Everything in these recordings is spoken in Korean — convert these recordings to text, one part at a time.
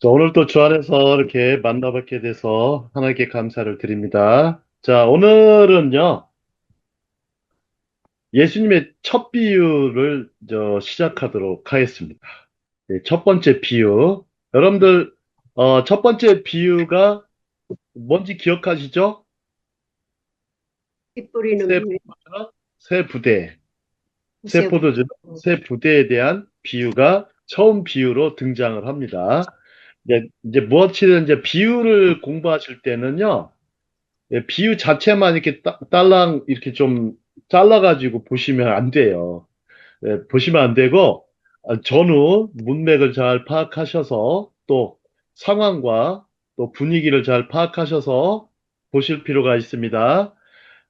자, 오늘 또 주 안에서 이렇게 만나뵙게 돼서 하나님께 감사를 드립니다. 자, 오늘은요, 예수님의 첫 비유를 시작하도록 하겠습니다. 첫 번째 비유. 여러분들, 첫 번째 비유가 뭔지 기억하시죠? 씨 뿌리는 새 비밀, 포도주나 새 부대. 새 세부. 포도주나 새 부대에 대한 비유가 처음 비유로 등장을 합니다. 이제 무엇이든 이제 비유를 공부하실 때는요, 비유 자체만 이렇게 딸랑 이렇게 좀 잘라가지고 보시면 안 돼요. 보시면 안 되고, 전후 문맥을 잘 파악하셔서 또 상황과 또 분위기를 잘 파악하셔서 보실 필요가 있습니다.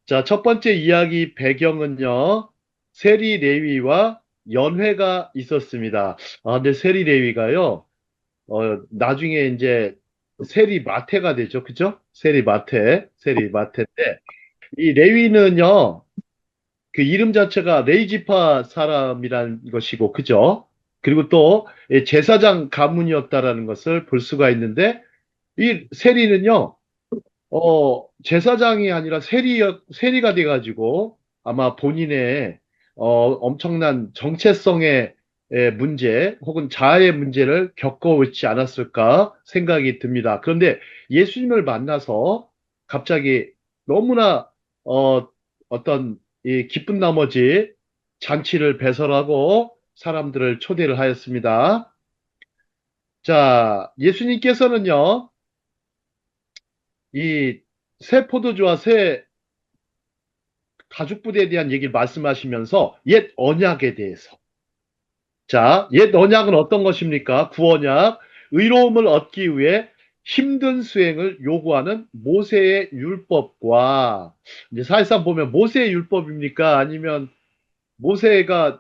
자, 첫 번째 이야기 배경은요, 세리 레위와 연회가 있었습니다. 근데 세리 레위가요, 나중에 이제 세리 마태가 되죠. 그죠? 세리 마태인데, 이 레위는요, 그 이름 자체가 레이지파 사람이라는 것이고, 그죠? 그리고 또 제사장 가문이었다라는 것을 볼 수가 있는데, 이 세리는요, 제사장이 아니라 세리가 돼가지고 아마 본인의 엄청난 정체성의 문제 혹은 자아의 문제를 겪어오지 않았을까 생각이 듭니다. 그런데 예수님을 만나서 갑자기 너무나 어, 어떤 이 기쁜 나머지 잔치를 배설하고 사람들을 초대를 하였습니다. 자, 예수님께서는요, 이 새 포도주와 새 가죽 부대에 대한 얘기를 말씀하시면서 옛 언약에 대해서. 자, 옛 언약은 어떤 것입니까? 구언약, 의로움을 얻기 위해 힘든 수행을 요구하는 모세의 율법과, 이제 사실상 보면 모세의 율법입니까? 아니면 모세가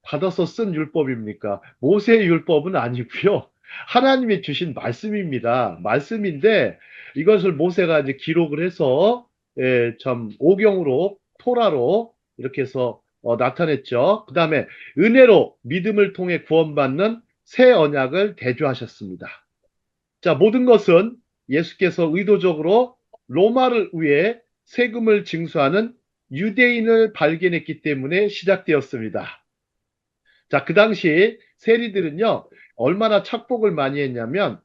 받아서 쓴 율법입니까? 모세의 율법은 아니고요. 하나님이 주신 말씀입니다. 말씀인데 이것을 모세가 이제 기록을 해서 참 오경으로 토라로 이렇게 해서 나타냈죠. 그 다음에 은혜로 믿음을 통해 구원받는 새 언약을 대조하셨습니다. 자, 모든 것은 예수께서 의도적으로 로마를 위해 세금을 징수하는 유대인을 발견했기 때문에 시작되었습니다. 자, 그 당시 세리들은요, 얼마나 착복을 많이 했냐면,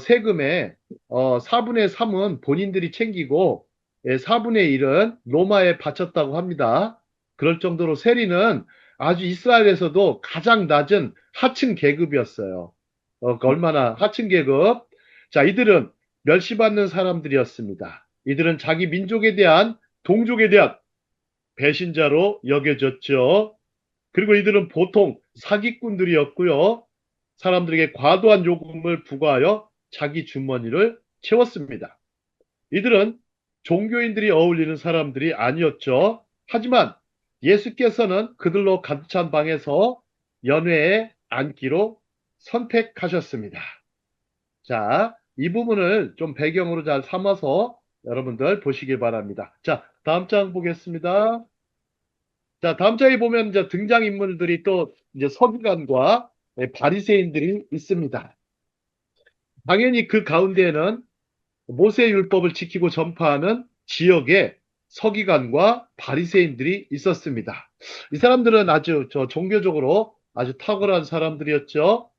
세금의 4분의 3은 본인들이 챙기고, 4분의 1은 로마에 바쳤다고 합니다. 그럴 정도로 세리는 아주 이스라엘에서도 가장 낮은 하층 계급이었어요. 그 얼마나 하층 계급. 자, 이들은 멸시받는 사람들이었습니다. 이들은 자기 민족에 대한, 동족에 대한 배신자로 여겨졌죠. 그리고 이들은 보통 사기꾼들이었고요. 사람들에게 과도한 요금을 부과하여 자기 주머니를 채웠습니다. 이들은 종교인들이 어울리는 사람들이 아니었죠. 하지만 예수께서는 그들로 가득 찬 방에서 연회에 앉기로 선택하셨습니다. 자, 이 부분을 좀 배경으로 잘 삼아서 여러분들 보시길 바랍니다. 자, 다음 장 보겠습니다. 자, 다음 장에 보면 이제 등장인물들이 또 이제 서기관과 바리새인들이 있습니다. 당연히 그 가운데에는 모세 율법을 지키고 전파하는 지역에 서기관과 바리새인들이 있었습니다. 이 사람들은 아주 종교적으로 아주 탁월한 사람들이었죠.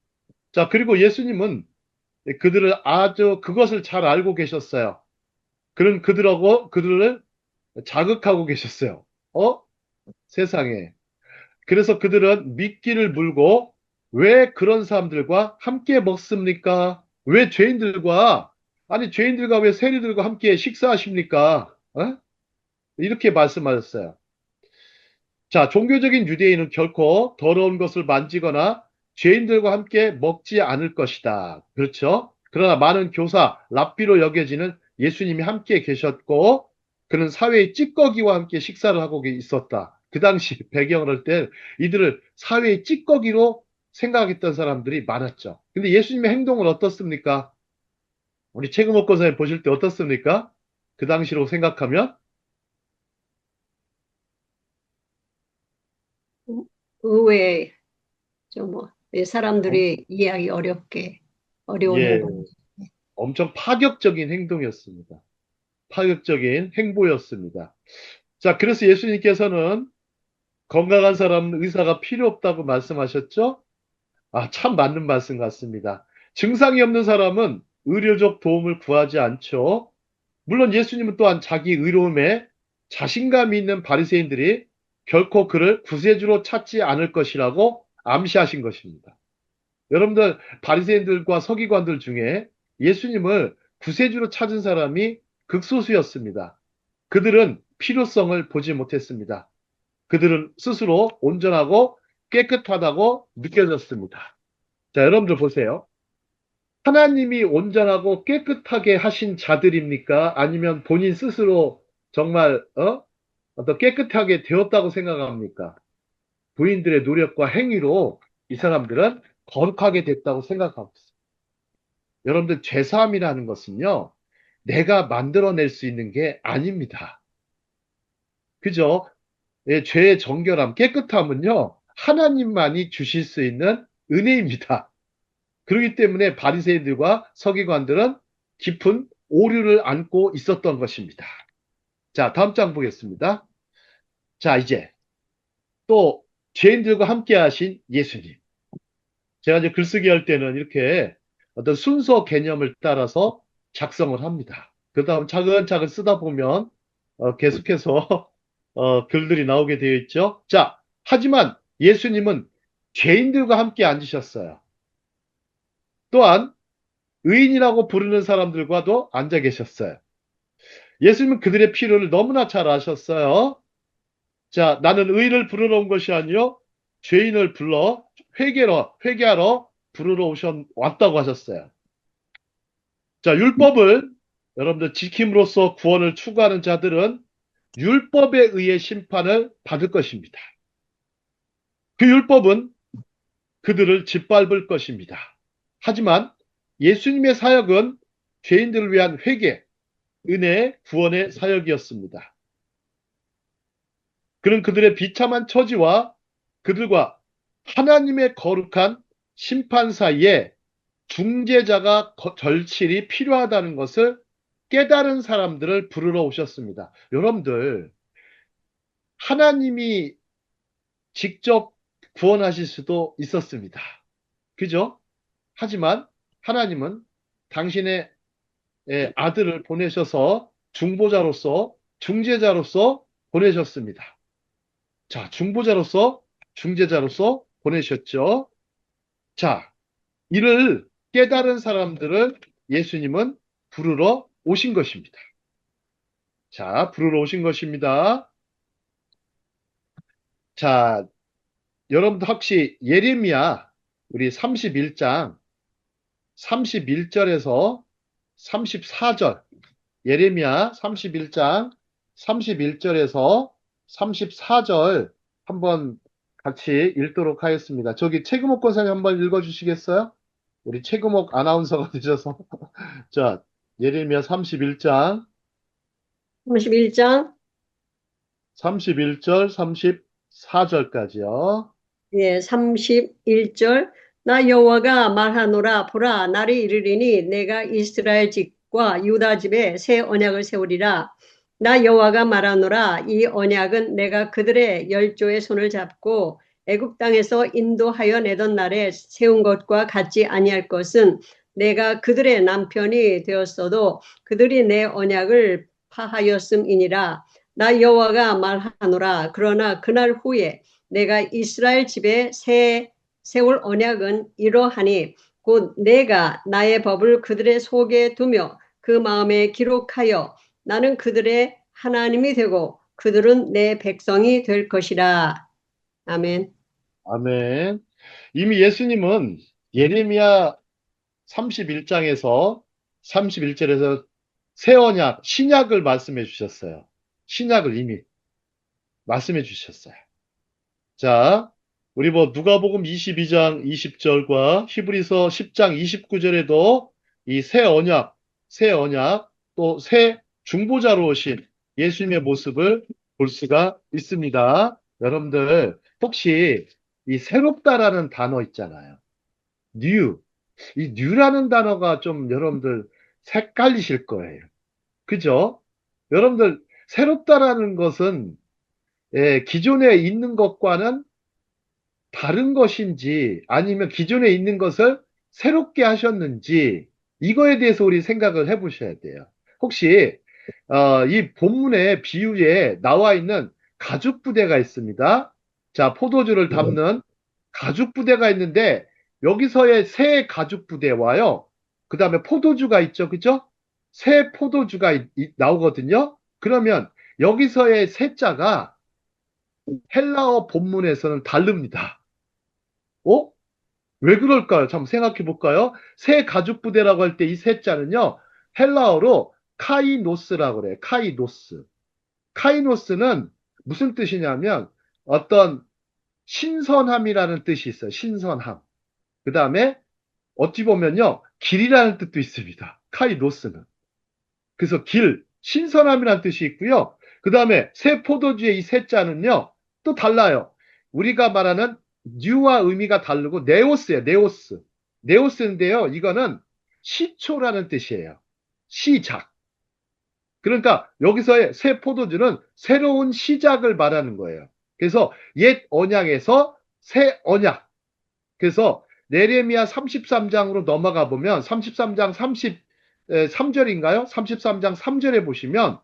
자, 그리고 예수님은 그들을 아주 그것을 잘 알고 계셨어요. 그런 그들을 자극하고 계셨어요. 어? 세상에. 그래서 그들은 미끼를 물고 왜 그런 사람들과 함께 먹습니까? 왜 죄인들과, 아니, 죄인들과 왜 세리들과 함께 식사하십니까? 이렇게 말씀하셨어요. 자, 종교적인 유대인은 결코 더러운 것을 만지거나 죄인들과 함께 먹지 않을 것이다. 그렇죠? 그러나 많은 교사, 랍비로 여겨지는 예수님이 함께 계셨고, 그는 사회의 찌꺼기와 함께 식사를 하고 있었다. 그 당시 배경을 할 때 이들을 사회의 찌꺼기로 생각했던 사람들이 많았죠. 근데 예수님의 행동은 어떻습니까? 우리 최금옥 권사님 보실 때 어떻습니까? 그 당시로 생각하면 의외에 좀 뭐, 사람들이 이해하기 어렵게. 어려운 예, 행동. 엄청 파격적인 행동이었습니다. 파격적인 행보였습니다. 자, 그래서 예수님께서는 건강한 사람은 의사가 필요 없다고 말씀하셨죠? 아, 참 맞는 말씀 같습니다. 증상이 없는 사람은 의료적 도움을 구하지 않죠. 물론 예수님은 또한 자기 의로움에 자신감이 있는 바리새인들이 결코 그를 구세주로 찾지 않을 것이라고 암시하신 것입니다. 여러분들 바리새인들과 서기관들 중에 예수님을 구세주로 찾은 사람이 극소수였습니다. 그들은 필요성을 보지 못했습니다. 그들은 스스로 온전하고 깨끗하다고 느껴졌습니다. 자, 여러분들 보세요. 하나님이 온전하고 깨끗하게 하신 자들입니까? 아니면 본인 스스로 정말 어떤 깨끗하게 되었다고 생각합니까? 부인들의 노력과 행위로 이 사람들은 거룩하게 됐다고 생각하고 있어요. 여러분들 죄사함이라는 것은요, 내가 만들어낼 수 있는 게 아닙니다. 그죠? 예, 죄의 정결함, 깨끗함은요, 하나님만이 주실 수 있는 은혜입니다. 그렇기 때문에 바리새인들과 서기관들은 깊은 오류를 안고 있었던 것입니다. 자, 다음 장 보겠습니다. 자, 이제 또 죄인들과 함께 하신 예수님. 제가 이제 글쓰기 할 때는 이렇게 어떤 순서 개념을 따라서 작성을 합니다. 그 다음 차근차근 쓰다 보면 계속해서 글들이 나오게 되어 있죠. 자, 하지만 예수님은 죄인들과 함께 앉으셨어요. 또한 의인이라고 부르는 사람들과도 앉아 계셨어요. 예수님은 그들의 필요를 너무나 잘 아셨어요. 자, 나는 의인을 부르러 온 것이 아니요 죄인을 불러 회개하러 부르러 왔다고 하셨어요. 자, 율법을 여러분들 지킴으로써 구원을 추구하는 자들은 율법에 의해 심판을 받을 것입니다. 그 율법은 그들을 짓밟을 것입니다. 하지만 예수님의 사역은 죄인들을 위한 회개, 은혜, 구원의 사역이었습니다. 그는 그들의 비참한 처지와 그들과 하나님의 거룩한 심판 사이에 중재자가 절실히 필요하다는 것을 깨달은 사람들을 부르러 오셨습니다. 여러분들, 하나님이 직접 구원하실 수도 있었습니다. 그죠? 하지만 하나님은 당신의 아들을 보내셔서 중보자로서, 중재자로서 보내셨습니다. 자, 중보자로서, 중재자로서 보내셨죠. 자, 이를 깨달은 사람들을 예수님은 부르러 오신 것입니다. 자, 부르러 오신 것입니다. 자, 여러분들 혹시 예레미야 우리 31장 31절에서 34절 예레미야 31장 31절에서 34절 한번 같이 읽도록 하겠습니다. 저기 최금옥 권사님 한번 읽어주시겠어요? 우리 최금옥 아나운서가 되셔서 자 예레미야 31장 31장, 31절 34절까지요. 예, 31절. 나 여호와가 말하노라. 보라, 날이 이르리니 내가 이스라엘 집과 유다 집에 새 언약을 세우리라. 나 여호와가 말하노라. 이 언약은 내가 그들의 열조의 손을 잡고 애굽 땅에서 인도하여 내던 날에 세운 것과 같지 아니할 것은, 내가 그들의 남편이 되었어도 그들이 내 언약을 파하였음이니라. 나 여호와가 말하노라. 그러나 그날 후에 내가 이스라엘 집에 세울 언약은 이러하니, 곧 내가 나의 법을 그들의 속에 두며 그 마음에 기록하여 나는 그들의 하나님이 되고 그들은 내 백성이 될 것이라. 아멘. 아멘. 이미 예수님은 예레미야 31장에서 31절에서 새 언약, 신약을 말씀해 주셨어요. 신약을 이미 말씀해 주셨어요. 자, 우리 뭐 누가복음 22장 20절과 히브리서 10장 29절에도 이 새 언약, 또 새 중보자로 오신 예수님의 모습을 볼 수가 있습니다. 여러분들, 혹시 이 새롭다라는 단어 있잖아요. new. 이 뉴라는 단어가 좀 여러분들 헷갈리실 거예요. 그죠? 여러분들 새롭다라는 것은 기존에 있는 것과는 다른 것인지 아니면 기존에 있는 것을 새롭게 하셨는지 이거에 대해서 우리 생각을 해보셔야 돼요. 혹시 이 본문의 비유에 나와 있는 가죽 부대가 있습니다. 자, 포도주를 담는 가죽 부대가 있는데 여기서의 새 가죽 부대와요. 그 다음에 포도주가 있죠. 그죠? 새 포도주가 나오거든요. 그러면 여기서의 새자가 헬라어 본문에서는 다릅니다. 어? 왜 그럴까요? 참 생각해 볼까요? 새 가죽 부대라고 할 때 이 새 자는요, 헬라어로 카이노스라고 그래요. 카이노스. 카이노스는 무슨 뜻이냐면 어떤 신선함이라는 뜻이 있어요. 신선함. 그 다음에 어찌 보면요, 길이라는 뜻도 있습니다. 카이노스는. 그래서 길, 신선함이라는 뜻이 있고요. 그 다음에 새 포도주의 이 새 자는요, 또 달라요. 우리가 말하는 뉴와 의미가 다르고 네오스예요. 네오스. 네오스인데요. 이거는 시초라는 뜻이에요. 시작. 그러니까 여기서의 새 포도주는 새로운 시작을 말하는 거예요. 그래서 옛 언약에서 새 언약. 그래서 네레미야 33장으로 넘어가 보면 33장 33절인가요? 33장 3절에 보시면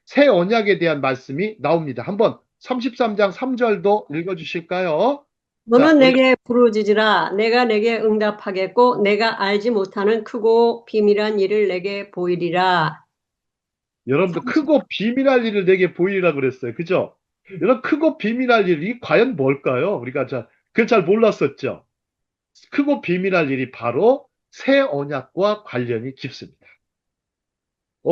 새 언약에 대한 말씀이 나옵니다. 한번 33장 3절도 읽어 주실까요? 자, 너는 내게 부르짖으라. 내가 내게 응답하겠고 내가 알지 못하는 크고 비밀한 일을 내게 보이리라. 여러분들 크고 비밀할 일을 내게 보이리라 그랬어요. 그죠? 여러분 크고 비밀할 일이 과연 뭘까요? 우리가 그걸 잘 몰랐었죠. 크고 비밀할 일이 바로 새 언약과 관련이 깊습니다.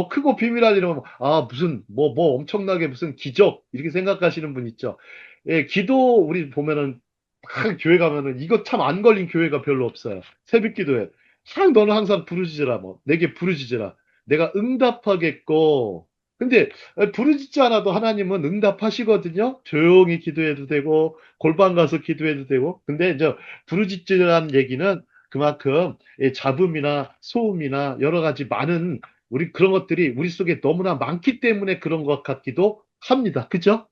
크고 비밀할 일은, 무슨, 뭐 엄청나게 무슨 기적, 이렇게 생각하시는 분 있죠. 예, 기도, 우리 보면은, 막 교회 가면은, 이거 참 안 걸린 교회가 별로 없어요. 새벽 기도에. 너는 항상 부르짖으라, 뭐. 내게 부르짖으라. 내가 응답하겠고. 근데, 부르짖지 않아도 하나님은 응답하시거든요. 조용히 기도해도 되고, 골방 가서 기도해도 되고. 근데 이제, 부르짖으라는 얘기는 그만큼, 잡음이나 소음이나 여러 가지 많은 우리 그런 것들이 우리 속에 너무나 많기 때문에 그런 것 같기도 합니다. 그죠?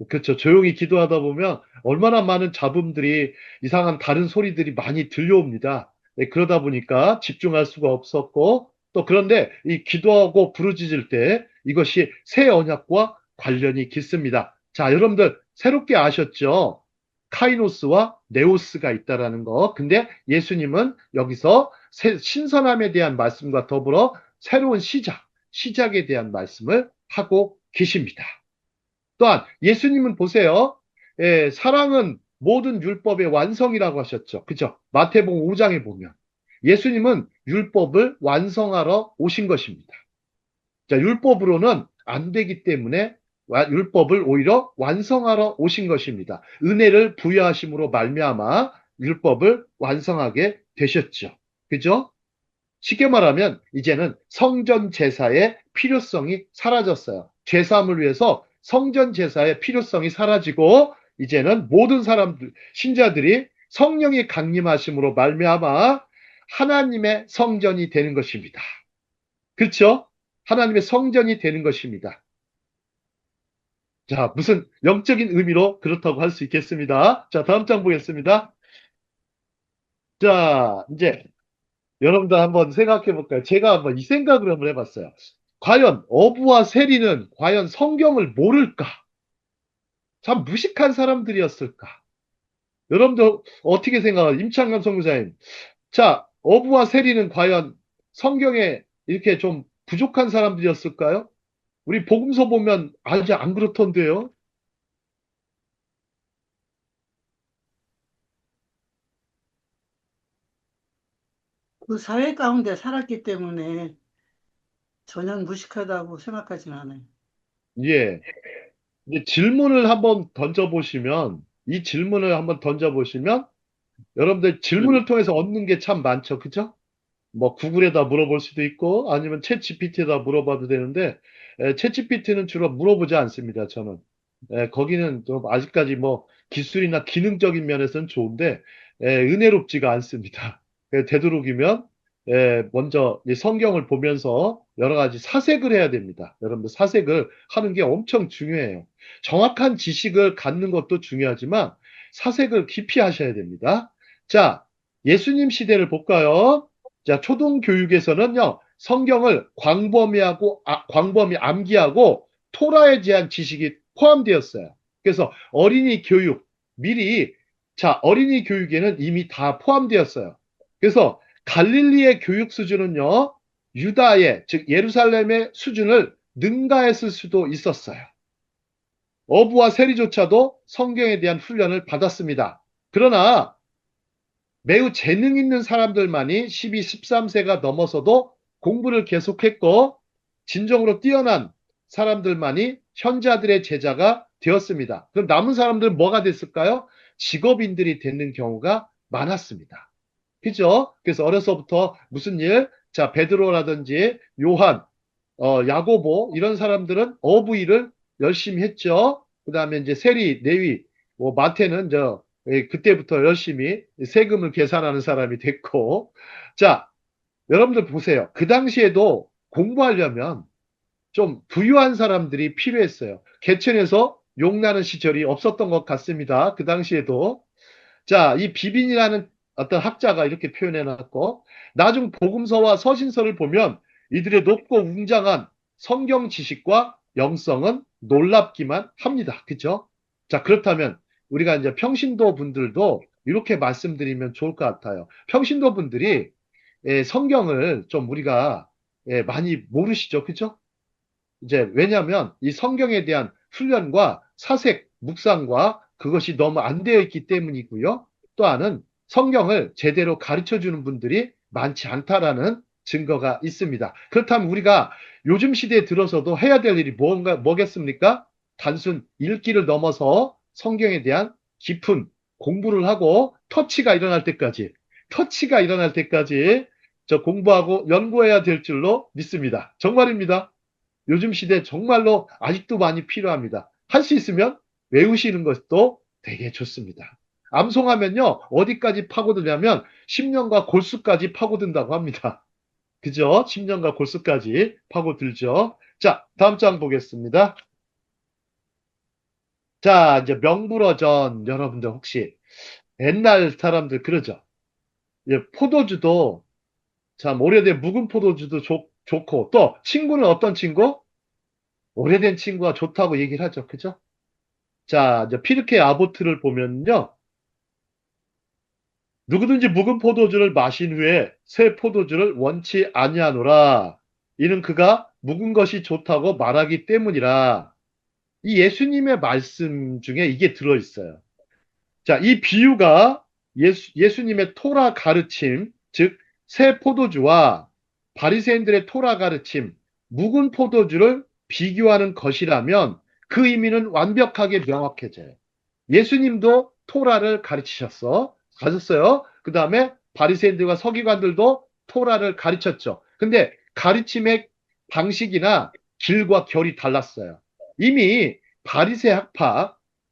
그렇죠. 조용히 기도하다 보면 얼마나 많은 잡음들이 이상한 다른 소리들이 많이 들려옵니다. 그러다 보니까 집중할 수가 없었고 또 그런데 이 기도하고 부르짖을 때 이것이 새 언약과 관련이 깊습니다. 자, 여러분들 새롭게 아셨죠? 카이노스와 네오스가 있다라는 거. 근데 예수님은 여기서 신선함에 대한 말씀과 더불어 새로운 시작에 대한 말씀을 하고 계십니다. 또한 예수님은 보세요. 사랑은 모든 율법의 완성이라고 하셨죠. 그죠? 마태복음 5장에 보면 예수님은 율법을 완성하러 오신 것입니다. 자, 율법으로는 안 되기 때문에 율법을 오히려 완성하러 오신 것입니다. 은혜를 부여하심으로 말미암아 율법을 완성하게 되셨죠. 그죠? 쉽게 말하면 이제는 성전 제사의 필요성이 사라졌어요. 제사함을 위해서 성전 제사의 필요성이 사라지고 이제는 모든 사람들 신자들이 성령이 강림하심으로 말미암아 하나님의 성전이 되는 것입니다. 그렇죠? 하나님의 성전이 되는 것입니다. 자, 무슨 영적인 의미로 그렇다고 할 수 있겠습니다. 자, 다음 장 보겠습니다. 자, 이제 여러분들 한번 생각해 볼까요? 제가 한번 이 생각을 한번 해봤어요. 과연 어부와 세리는 과연 성경을 모를까? 참 무식한 사람들이었을까? 여러분들 어떻게 생각하세요? 임창감 선교사님. 자, 어부와 세리는 과연 성경에 이렇게 좀 부족한 사람들이었을까요? 우리 복음서 보면 아주 안 그렇던데요. 그 사회 가운데 살았기 때문에 전혀 무식하다고 생각하진 않아요. 예. 이제 질문을 한번 던져보시면, 이 질문을 한번 던져보시면, 여러분들 질문을 통해서 얻는 게 참 많죠. 그죠? 뭐 구글에다 물어볼 수도 있고 아니면 챗 GPT에다 물어봐도 되는데 챗 GPT는 주로 물어보지 않습니다. 저는 거기는 좀 아직까지 뭐 기술이나 기능적인 면에서는 좋은데 은혜롭지가 않습니다. 되도록이면 먼저 이 성경을 보면서 여러 가지 사색을 해야 됩니다. 여러분들 사색을 하는 게 엄청 중요해요. 정확한 지식을 갖는 것도 중요하지만 사색을 깊이 하셔야 됩니다. 자, 예수님 시대를 볼까요? 자, 초등교육에서는요, 성경을 광범위 암기하고 토라에 대한 지식이 포함되었어요. 그래서 어린이 교육, 미리, 자, 어린이 교육에는 이미 다 포함되었어요. 그래서 갈릴리의 교육 수준은요, 유다의, 즉 예루살렘의 수준을 능가했을 수도 있었어요. 어부와 세리조차도 성경에 대한 훈련을 받았습니다. 그러나 매우 재능 있는 사람들만이 12, 13세가 넘어서도 공부를 계속했고 진정으로 뛰어난 사람들만이 현자들의 제자가 되었습니다. 그럼 남은 사람들은 뭐가 됐을까요? 직업인들이 되는 경우가 많았습니다. 그죠? 그래서 어려서부터 무슨 일? 자, 베드로라든지 요한, 야고보 이런 사람들은 어부 일을 열심히 했죠. 그 다음에 이제 세리, 레위, 뭐 마태는 그때부터 열심히 세금을 계산하는 사람이 됐고, 자, 여러분들 보세요. 그 당시에도 공부하려면 좀 부유한 사람들이 필요했어요. 개천에서 용나는 시절이 없었던 것 같습니다. 그 당시에도. 자, 이 비빈이라는 어떤 학자가 이렇게 표현해 놨고, 나중 복음서와 서신서를 보면 이들의 높고 웅장한 성경 지식과 영성은 놀랍기만 합니다. 그죠? 자, 그렇다면 우리가 이제 평신도 분들도 이렇게 말씀드리면 좋을 것 같아요. 평신도 분들이 성경을 좀 우리가 많이 모르시죠. 그죠? 이제 왜냐하면 이 성경에 대한 훈련과 사색, 묵상과 그것이 너무 안 되어 있기 때문이고요. 또 하나는 성경을 제대로 가르쳐 주는 분들이 많지 않다라는 증거가 있습니다. 그렇다면 우리가 요즘 시대에 들어서도 해야 될 일이 뭐겠습니까? 단순 읽기를 넘어서 성경에 대한 깊은 공부를 하고 터치가 일어날 때까지 저 공부하고 연구해야 될 줄로 믿습니다. 정말입니다. 요즘 시대 정말로 아직도 많이 필요합니다. 할 수 있으면 외우시는 것도 되게 좋습니다. 암송하면요, 어디까지 파고드냐면 10년과 골수까지 파고든다고 합니다. 그죠? 10년과 골수까지 파고들죠. 자, 다음 장 보겠습니다. 자, 이제 명불허전 여러분들 혹시 옛날 사람들 그러죠? 포도주도 참 오래된 묵은 포도주도 좋고 또 친구는 어떤 친구? 오래된 친구가 좋다고 얘기를 하죠. 그죠? 자, 이제 피르케 아보트를 보면요. 누구든지 묵은 포도주를 마신 후에 새 포도주를 원치 아니하노라. 이는 그가 묵은 것이 좋다고 말하기 때문이라. 이 예수님의 말씀 중에 이게 들어있어요. 자, 이 비유가 예수님의 토라 가르침, 즉, 새 포도주와 바리새인들의 토라 가르침, 묵은 포도주를 비교하는 것이라면 그 의미는 완벽하게 명확해져요. 예수님도 토라를 가르쳤어요. 그 다음에 바리새인들과 서기관들도 토라를 가르쳤죠. 근데 가르침의 방식이나 길과 결이 달랐어요. 이미 바리새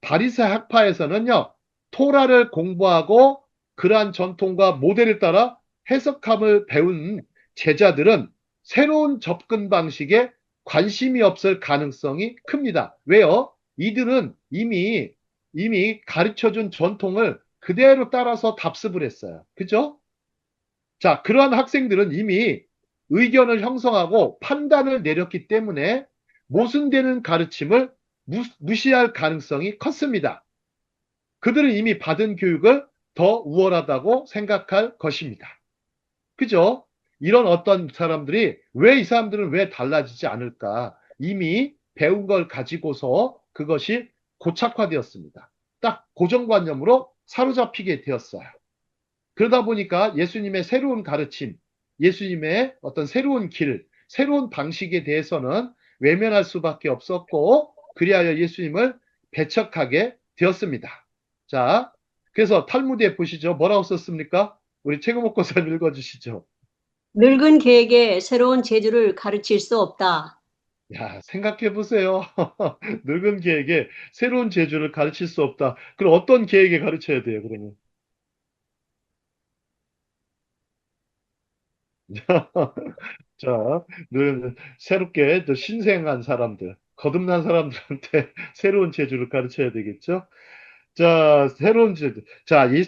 학파에서는요, 토라를 공부하고 그러한 전통과 모델을 따라 해석함을 배운 제자들은 새로운 접근 방식에 관심이 없을 가능성이 큽니다. 왜요? 이들은 이미 가르쳐준 전통을 그대로 따라서 답습을 했어요. 그죠? 자, 그러한 학생들은 이미 의견을 형성하고 판단을 내렸기 때문에 모순되는 가르침을 무시할 가능성이 컸습니다. 그들은 이미 받은 교육을 더 우월하다고 생각할 것입니다. 그죠? 이런 어떤 사람들이 이 사람들은 왜 달라지지 않을까? 이미 배운 걸 가지고서 그것이 고착화되었습니다. 딱 고정관념으로 사로잡히게 되었어요. 그러다 보니까 예수님의 새로운 가르침, 예수님의 어떤 새로운 길, 새로운 방식에 대해서는 외면할 수밖에 없었고, 그리하여 예수님을 배척하게 되었습니다. 자, 그래서 탈무드에 보시죠. 뭐라고 썼습니까? 우리 최고 목사님 읽어주시죠. 늙은 개에게 새로운 재주를 가르칠 수 없다. 야, 생각해 보세요. 늙은 개에게 새로운 재주를 가르칠 수 없다. 그럼 어떤 개에게 가르쳐야 돼요, 그러면? 자, 새롭게 또 신생한 사람들, 거듭난 사람들한테 새로운 재주를 가르쳐야 되겠죠? 자, 새로운 재주. 자, 이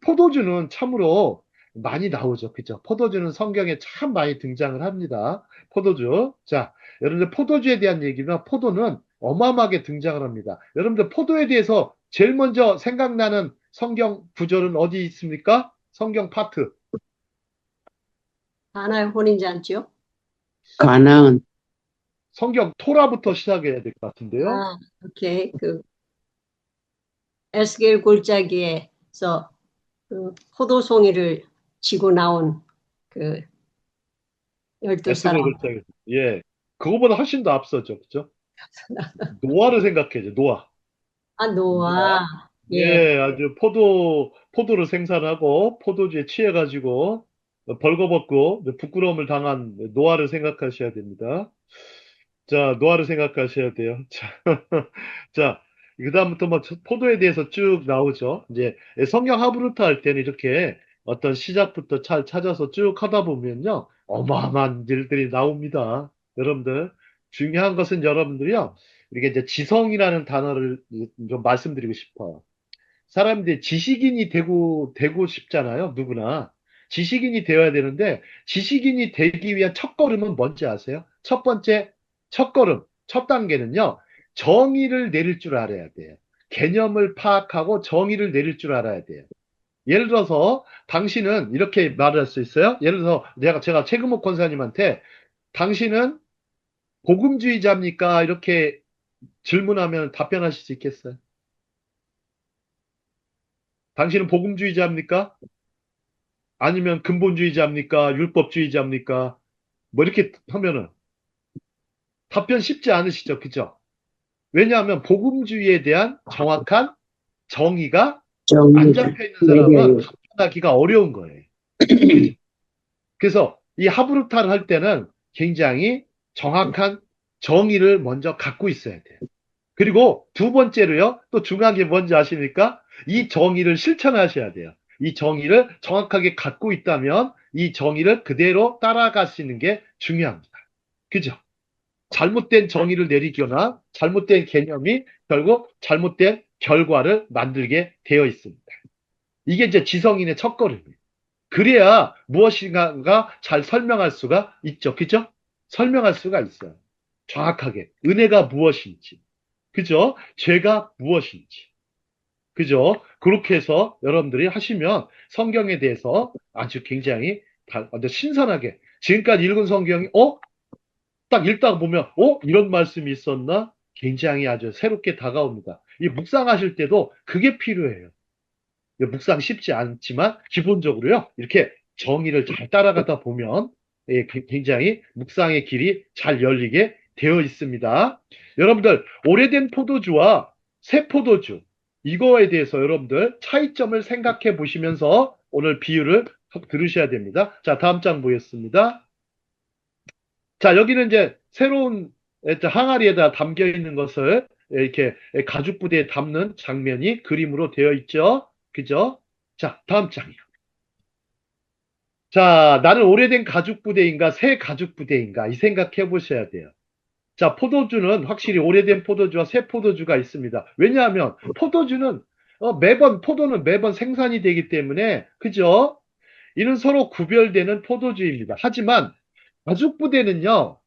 포도주는 참으로 많이 나오죠. 그죠? 포도주는 성경에 참 많이 등장을 합니다. 포도주. 자, 여러분들 포도주에 대한 얘기나 포도는 어마어마하게 등장을 합니다. 여러분들 포도에 대해서 제일 먼저 생각나는 성경 구절은 어디 있습니까? 성경 파트. 하나의 혼인잔치요? 가나안, 성경 토라부터 시작해야 될 것 같은데요. 아, 오케이. 그 에스겔 골짜기에서 그 포도송이를 지고 나온 그 12사람. 에스겔 글자에서. 예. 그거보다 훨씬 더 앞서죠. 그죠? 노아를 생각해야죠. 노아. 아, 노아. 노아. 예. 예, 아주 포도를 생산하고 포도주에 취해가지고 벌거벗고 부끄러움을 당한 노아를 생각하셔야 됩니다. 자, 노아를 생각하셔야 돼요. 자, 자, 그다음부터 뭐 포도에 대해서 쭉 나오죠. 이제 성경 하브루트 할 때는 이렇게 어떤 시작부터 잘 찾아서 쭉 하다 보면요. 어마어마한 일들이 나옵니다. 여러분들. 중요한 것은 여러분들이요. 이게 이제 지성이라는 단어를 좀 말씀드리고 싶어요. 사람들이 지식인이 되고 싶잖아요. 누구나. 지식인이 되어야 되는데, 지식인이 되기 위한 첫걸음은 뭔지 아세요? 첫 번째, 첫걸음, 첫 단계는요, 정의를 내릴 줄 알아야 돼요. 개념을 파악하고 정의를 내릴 줄 알아야 돼요. 예를 들어서, 당신은 이렇게 말할 수 있어요? 예를 들어서, 제가 최금옥 권사님한테, 당신은 복음주의자입니까? 이렇게 질문하면 답변하실 수 있겠어요? 당신은 복음주의자입니까? 아니면 근본주의자입니까? 율법주의자입니까? 뭐 이렇게 하면은 답변 쉽지 않으시죠? 그죠? 왜냐하면 복음주의에 대한 정확한 정의가 안 정의가 잡혀 있는 사람은 내려요. 답변하기가 어려운 거예요. 그죠? 그래서 이 하브루타를 할 때는 굉장히 정확한 정의를 먼저 갖고 있어야 돼요. 그리고 두 번째로요, 또 중요한 게 뭔지 아십니까? 이 정의를 실천하셔야 돼요. 이 정의를 정확하게 갖고 있다면 이 정의를 그대로 따라가시는 게 중요합니다. 그죠? 잘못된 정의를 내리거나 잘못된 개념이 결국 잘못된 결과를 만들게 되어 있습니다. 이게 이제 지성인의 첫걸음이에요. 그래야 무엇인가 잘 설명할 수가 있죠. 그죠? 설명할 수가 있어요. 정확하게. 은혜가 무엇인지. 그죠? 죄가 무엇인지. 그죠? 그렇게 해서 여러분들이 하시면 성경에 대해서 아주 굉장히 완전 신선하게 지금까지 읽은 성경이 딱 읽다가 보면 이런 말씀이 있었나? 굉장히 아주 새롭게 다가옵니다. 이 묵상하실 때도 그게 필요해요. 묵상 쉽지 않지만 기본적으로요. 이렇게 정의를 잘 따라가다 보면 굉장히 묵상의 길이 잘 열리게 되어 있습니다. 여러분들 오래된 포도주와 새 포도주 이거에 대해서 여러분들 차이점을 생각해 보시면서 오늘 비유를 들으셔야 됩니다. 자, 다음 장 보겠습니다. 자, 여기는 이제 새로운 항아리에다 담겨 있는 것을 이렇게 가죽 부대에 담는 장면이 그림으로 되어 있죠. 그죠? 자, 다음 장이요. 자, 나는 오래된 가죽 부대인가 새 가죽 부대인가 이 생각해 보셔야 돼요. 자, 포도주는 확실히 오래된 포도주와 새 포도주가 있습니다. 왜냐하면 포도는 매번 생산이 되기 때문에 그죠? 이는 서로 구별되는 포도주입니다. 하지만 가죽 부대는요.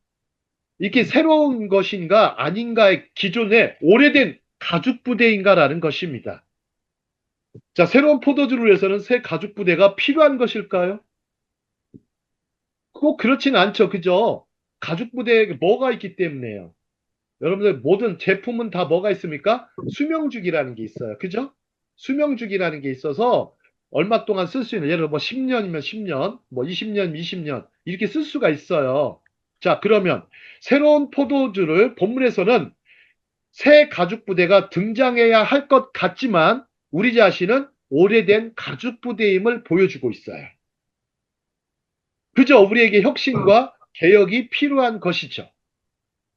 이게 새로운 것인가 아닌가의 기존에 오래된 가죽 부대인가라는 것입니다. 자, 새로운 포도주를 위해서는 새 가죽 부대가 필요한 것일까요? 꼭 그렇진 않죠. 그죠? 가죽 부대에 뭐가 있기 때문에요. 여러분들 모든 제품은 다 뭐가 있습니까? 수명주기라는 게 있어요. 그죠? 수명주기라는 게 있어서 얼마 동안 쓸 수 있는 예를 들어 뭐 10년이면 10년, 뭐 20년, 20년 이렇게 쓸 수가 있어요. 자, 그러면 새로운 포도주를 본문에서는 새 가죽 부대가 등장해야 할 것 같지만 우리 자신은 오래된 가죽 부대임을 보여주고 있어요. 그죠? 우리에게 혁신과 개혁이 필요한 것이죠.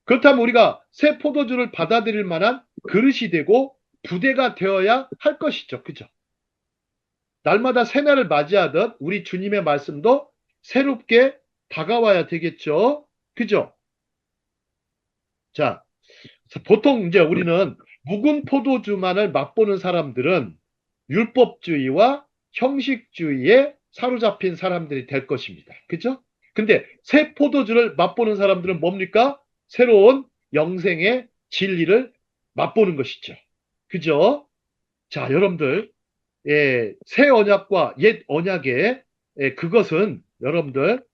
그렇다면 우리가 새 포도주를 받아들일 만한 그릇이 되고 부대가 되어야 할 것이죠. 그죠? 날마다 새날을 맞이하듯 우리 주님의 말씀도 새롭게 다가와야 되겠죠. 그죠? 자, 보통 이제 우리는 묵은 포도주만을 맛보는 사람들은 율법주의와 형식주의에 사로잡힌 사람들이 될 것입니다. 그죠? 근데 새 포도주를 맛보는 사람들은 뭡니까? 새로운 영생의 진리를 맛보는 것이죠. 그죠? 자, 여러분들, 새 언약과 옛 언약의 그것은 여러분들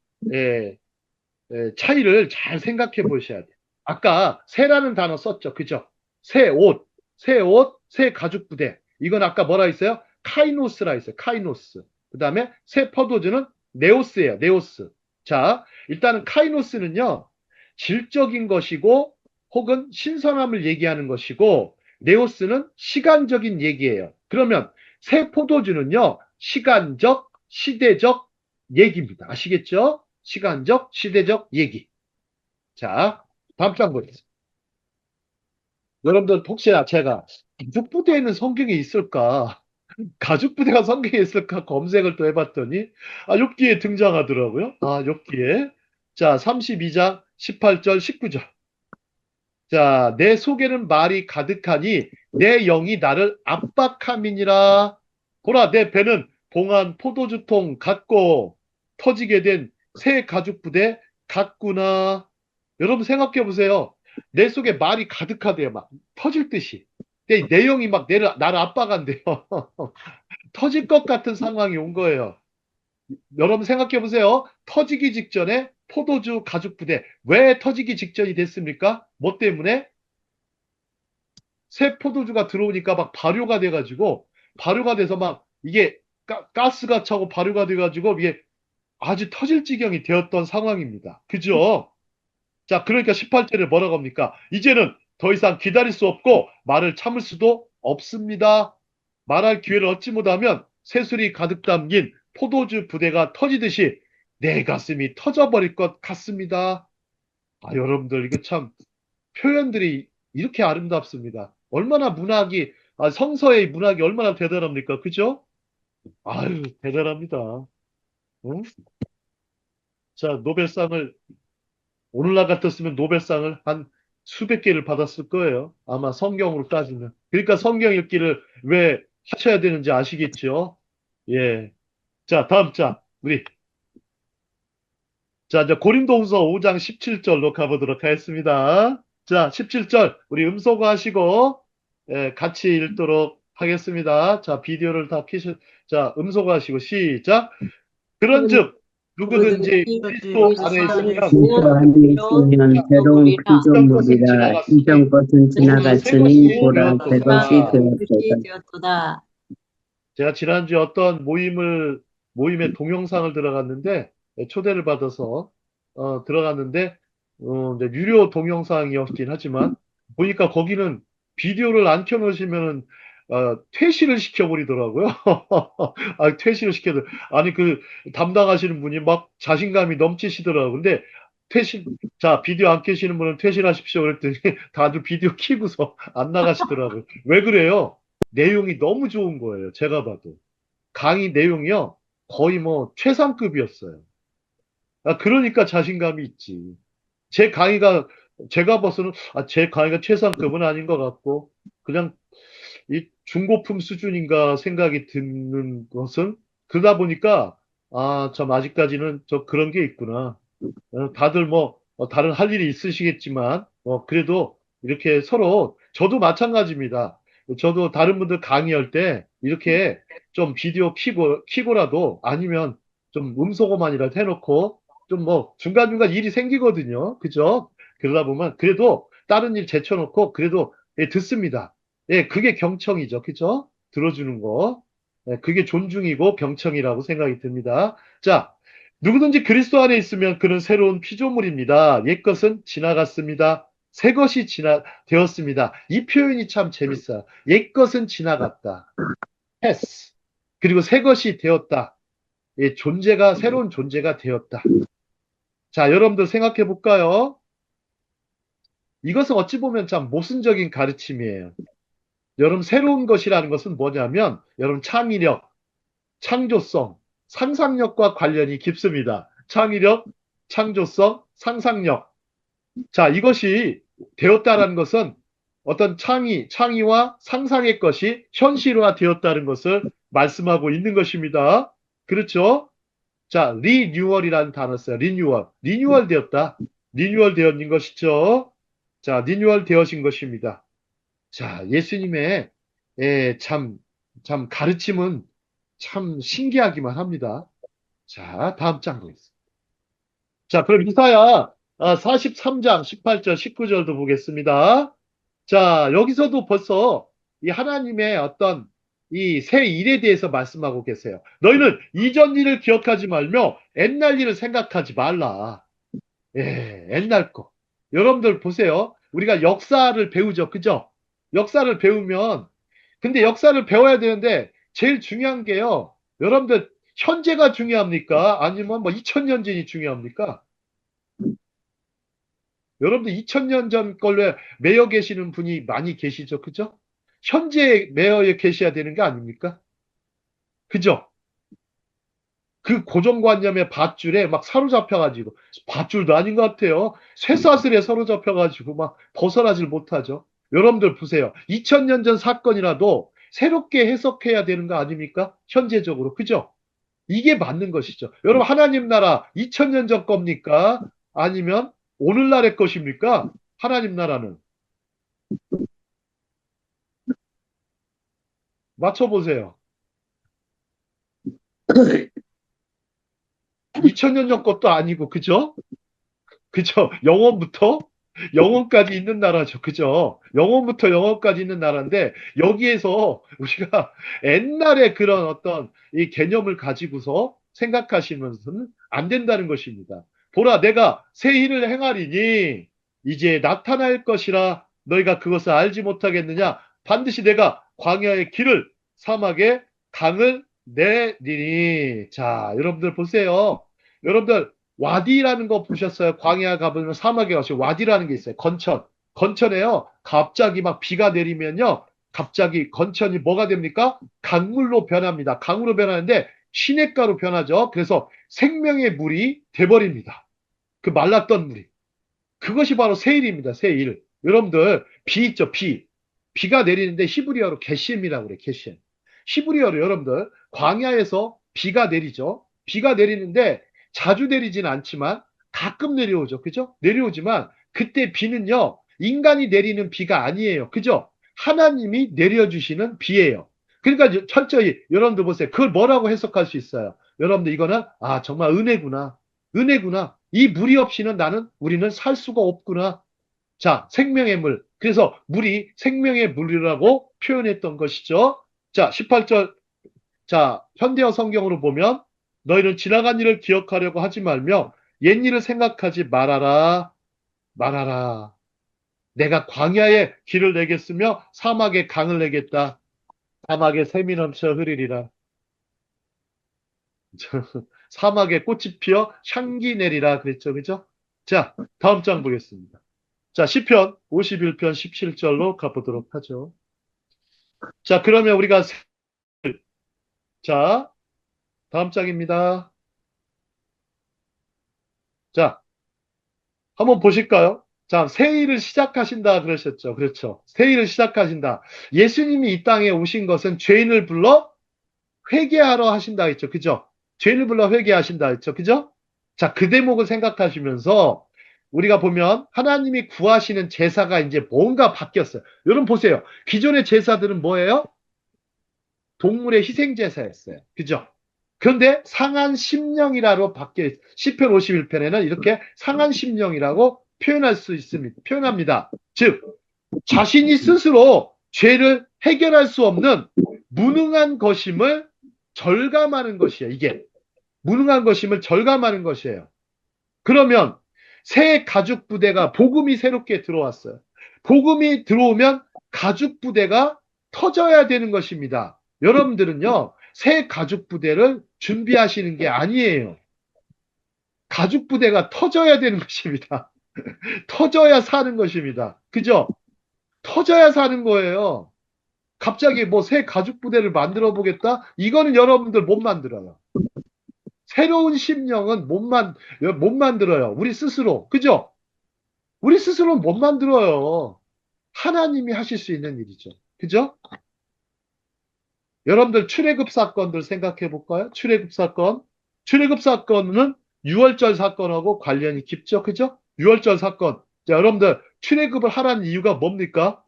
차이를 잘 생각해 보셔야 돼요. 아까 새라는 단어 썼죠. 그죠? 새 옷, 새 옷, 새 가죽 부대. 이건 아까 뭐라 했어요? 카이노스라 했어요. 카이노스. 그 다음에 새 포도주는 네오스예요. 네오스. 자, 일단은 카이노스는요, 질적인 것이고, 혹은 신선함을 얘기하는 것이고, 네오스는 시간적인 얘기예요. 그러면 새 포도주는요, 시간적, 시대적 얘기입니다. 아시겠죠? 시간적, 시대적 얘기. 자, 다음 장 보겠습니다. 여러분들 혹시나 제가 가죽부대에는 성경에 있을까? 가죽부대가 성경에 있을까? 검색을 또 해봤더니 욥기에 등장하더라고요. 욥기에. 자, 32장 18절 19절. 자, 내 속에는 말이 가득하니 내 영이 나를 압박함이니라. 보라, 내 배는 봉한 포도주통 같고 터지게 된 새 가죽부대 같구나. 여러분 생각해 보세요. 내 속에 말이 가득하대요. 막 터질 듯이. 내 영이 막 나를 압박한대요. 터질 것 같은 상황이 온 거예요. 여러분 생각해 보세요. 터지기 직전에 포도주 가죽부대. 왜 터지기 직전이 됐습니까? 뭐 때문에? 새 포도주가 들어오니까 막 발효가 돼가지고, 발효가 돼서 막 이게 가스가 차고 발효가 돼가지고 이게 아주 터질 지경이 되었던 상황입니다. 그죠? 자, 그러니까 18절에 뭐라고 합니까? 이제는 더 이상 기다릴 수 없고 말을 참을 수도 없습니다. 말할 기회를 얻지 못하면 새술이 가득 담긴 포도주 부대가 터지듯이 내 가슴이 터져버릴 것 같습니다. 여러분들 이거 참 표현들이 이렇게 아름답습니다. 얼마나 문학이 성서의 문학이 얼마나 대단합니까? 그죠? 아유, 대단합니다. 응? 자, 노벨상을 오늘날 같았으면 노벨상을 한 수백 개를 받았을 거예요. 아마 성경으로 따지면. 그러니까 성경 읽기를 왜 하셔야 되는지 아시겠죠? 예. 자, 다음 장. 자, 이제 고린도후서 5장 17절로 가보도록 하겠습니다. 자, 17절. 우리 음소거 하시고, 같이 읽도록 하겠습니다. 자, 비디오를 다 자, 음소거 하시고, 시작. 그런즉, 누구든지 그리스도 안에 있으면 그리스도 안에 있으면 새로운 이전 것은 피조물이라 지나갔으니 이전 것은 지나갔으니 보라 새 것이 되었도다. 되었도다. 제가 지난주에 어떤 모임에 동영상을 들어갔는데, 초대를 받아서, 들어갔는데, 이제 유료 동영상이었긴 하지만, 보니까 거기는 비디오를 안 켜놓으시면은, 퇴실을 시켜버리더라고요. 퇴실을 아니, 담당하시는 분이 막 자신감이 넘치시더라고요. 근데, 자, 비디오 안 켜시는 분은 퇴실하십시오. 그랬더니, 다들 비디오 켜고서 안 나가시더라고요. 왜 그래요? 내용이 너무 좋은 거예요. 제가 봐도. 강의 내용이요. 거의 뭐 최상급이었어요. 그러니까 자신감이 있지. 제 강의가, 제가 봐서는, 제 강의가 최상급은 아닌 것 같고, 그냥 이 중고품 수준인가 생각이 드는 것은, 그러다 보니까, 참 아직까지는 그런 게 있구나. 다들 뭐 다른 할 일이 있으시겠지만 그래도 이렇게 서로 저도 마찬가지입니다. 저도 다른 분들 강의할 때 이렇게 좀 비디오 키고라도 아니면 좀 음소거만이라도 해놓고 좀 뭐 중간중간 일이 생기거든요. 그죠? 그러다 보면 그래도 다른 일 제쳐놓고 그래도 듣습니다. 예, 그게 경청이죠. 그죠? 들어주는 거. 그게 존중이고 경청이라고 생각이 듭니다. 자, 누구든지 그리스도 안에 있으면 그는 새로운 피조물입니다. 옛것은 지나갔습니다. 새 것이 되었습니다. 이 표현이 참 재밌어요. 옛것은 지나갔다. 패스. 그리고 새 것이 되었다. 새로운 존재가 되었다. 자, 여러분들 생각해 볼까요? 이것은 어찌 보면 참 모순적인 가르침이에요. 여러분, 새로운 것이라는 것은 뭐냐면, 여러분, 창의력, 창조성, 상상력과 관련이 깊습니다. 창의력, 창조성, 상상력. 자, 이것이 되었다라는 것은 어떤 창의와 상상의 것이 현실화 되었다는 것을 말씀하고 있는 것입니다. 그렇죠? 자, 리뉴얼이라는 단어 써요. 리뉴얼 되었다. 리뉴얼 되어진 것이죠. 자, 리뉴얼 되어진 것입니다. 자, 예수님의 참 가르침은 참 신기하기만 합니다. 자, 다음 장 보겠습니다. 자, 그럼 이사야 43장 18절 19절도 보겠습니다. 자, 여기서도 벌써 이 하나님의 어떤 이 새 일에 대해서 말씀하고 계세요. 너희는 이전 일을 기억하지 말며 옛날 일을 생각하지 말라. 예, 옛날 거. 여러분들 보세요. 우리가 역사를 배우죠. 그죠? 역사를 배우면, 근데 역사를 배워야 되는데, 제일 중요한 게요. 여러분들, 현재가 중요합니까? 아니면 뭐 2000년 전이 중요합니까? 여러분들 2000년 전 걸로 매여 계시는 분이 많이 계시죠. 그죠? 현재에 매여 계셔야 되는 게 아닙니까? 그죠? 그 고정관념의 밧줄에 막 사로잡혀가지고, 밧줄도 아닌 것 같아요. 쇠사슬에 사로잡혀가지고 막 벗어나질 못하죠. 여러분들 보세요. 2000년 전 사건이라도 새롭게 해석해야 되는 거 아닙니까? 현재적으로. 그죠? 이게 맞는 것이죠. 여러분, 하나님 나라 2000년 전 겁니까? 아니면 오늘날의 것입니까? 하나님 나라는. 맞춰보세요. 2000년 전 것도 아니고, 그죠? 그죠? 영원까지 있는 나라죠. 그죠? 영원부터 영원까지 있는 나라인데, 여기에서 우리가 옛날에 그런 어떤 이 개념을 가지고서 생각하시면서는 안 된다는 것입니다. 보라, 내가 새 일을 행하리니 이제 나타날 것이라 너희가 그것을 알지 못하겠느냐? 반드시 내가 광야의 길을 사막에 강을 내리니. 자, 여러분들 보세요. 여러분들 와디라는 거 보셨어요? 광야 가보면 사막에 가서 와디라는 게 있어요. 건천. 건천에요. 갑자기 막 비가 내리면요. 갑자기 건천이 뭐가 됩니까? 강물로 변합니다. 강으로 변하는데 시냇가로 변하죠. 그래서 생명의 물이 돼버립니다. 그 말랐던 물이. 그것이 바로 세일입니다. 세일. 여러분들 비 있죠? 비. 비가 내리는데 히브리어로 게심이라고 그래요. 게심. 히브리어로 여러분들 광야에서 비가 내리죠. 비가 내리는데 자주 내리진 않지만 가끔 내려오죠. 그죠? 내려오지만 그때 비는요. 인간이 내리는 비가 아니에요. 그죠? 하나님이 내려주시는 비예요. 그러니까 철저히 여러분들 보세요. 그걸 뭐라고 해석할 수 있어요? 여러분들 이거는 정말 은혜구나. 은혜구나. 이 물이 없이는 우리는 살 수가 없구나. 자, 생명의 물. 그래서 물이 생명의 물이라고 표현했던 것이죠. 자, 18절. 자, 현대어 성경으로 보면 너희는 지나간 일을 기억하려고 하지 말며 옛일을 생각하지 말아라. 말아라. 내가 광야에 길을 내겠으며 사막에 강을 내겠다. 사막에 샘이 넘쳐 흐르리라. 사막에 꽃이 피어 향기 내리라 그랬죠. 그죠? 자, 다음 장 보겠습니다. 자, 시편 51편 17절로 가보도록 하죠. 자, 그러면 우리가 자, 다음 장입니다. 자, 한번 보실까요? 자, 새 일을 시작하신다 그러셨죠. 그렇죠. 새 일을 시작하신다. 예수님이 이 땅에 오신 것은 죄인을 불러 회개하러 하신다 했죠. 그죠? 죄인을 불러 회개하신다 했죠. 그죠? 자, 그 대목을 생각하시면서 우리가 보면 하나님이 구하시는 제사가 이제 뭔가 바뀌었어요. 여러분 보세요. 기존의 제사들은 뭐예요? 동물의 희생 제사였어요. 그죠? 그런데 상한 심령이라고 바뀌어 시편 51편에는 이렇게 상한 심령이라고 표현할 수 있습니다. 표현합니다. 즉 자신이 스스로 죄를 해결할 수 없는 무능한 것임을 절감하는 것이에요. 이게 무능한 것임을 절감하는 것이에요. 그러면 새 가죽 부대가 복음이 새롭게 들어왔어요. 복음이 들어오면 가죽 부대가 터져야 되는 것입니다. 여러분들은요, 새 가죽 부대를 준비하시는 게 아니에요. 가죽 부대가 터져야 되는 것입니다. 터져야 사는 것입니다. 그죠? 터져야 사는 거예요. 갑자기 뭐 새 가죽 부대를 만들어 보겠다? 이거는 여러분들 못 만들어요. 새로운 심령은 못 만들어요. 우리 스스로. 그죠? 우리 스스로는 못 만들어요. 하나님이 하실 수 있는 일이죠. 그죠? 여러분들 출애굽 사건들 생각해 볼까요? 출애굽 사건. 출애굽 사건은 유월절 사건하고 관련이 깊죠. 그죠? 유월절 사건. 자, 여러분들 출애굽을 하라는 이유가 뭡니까?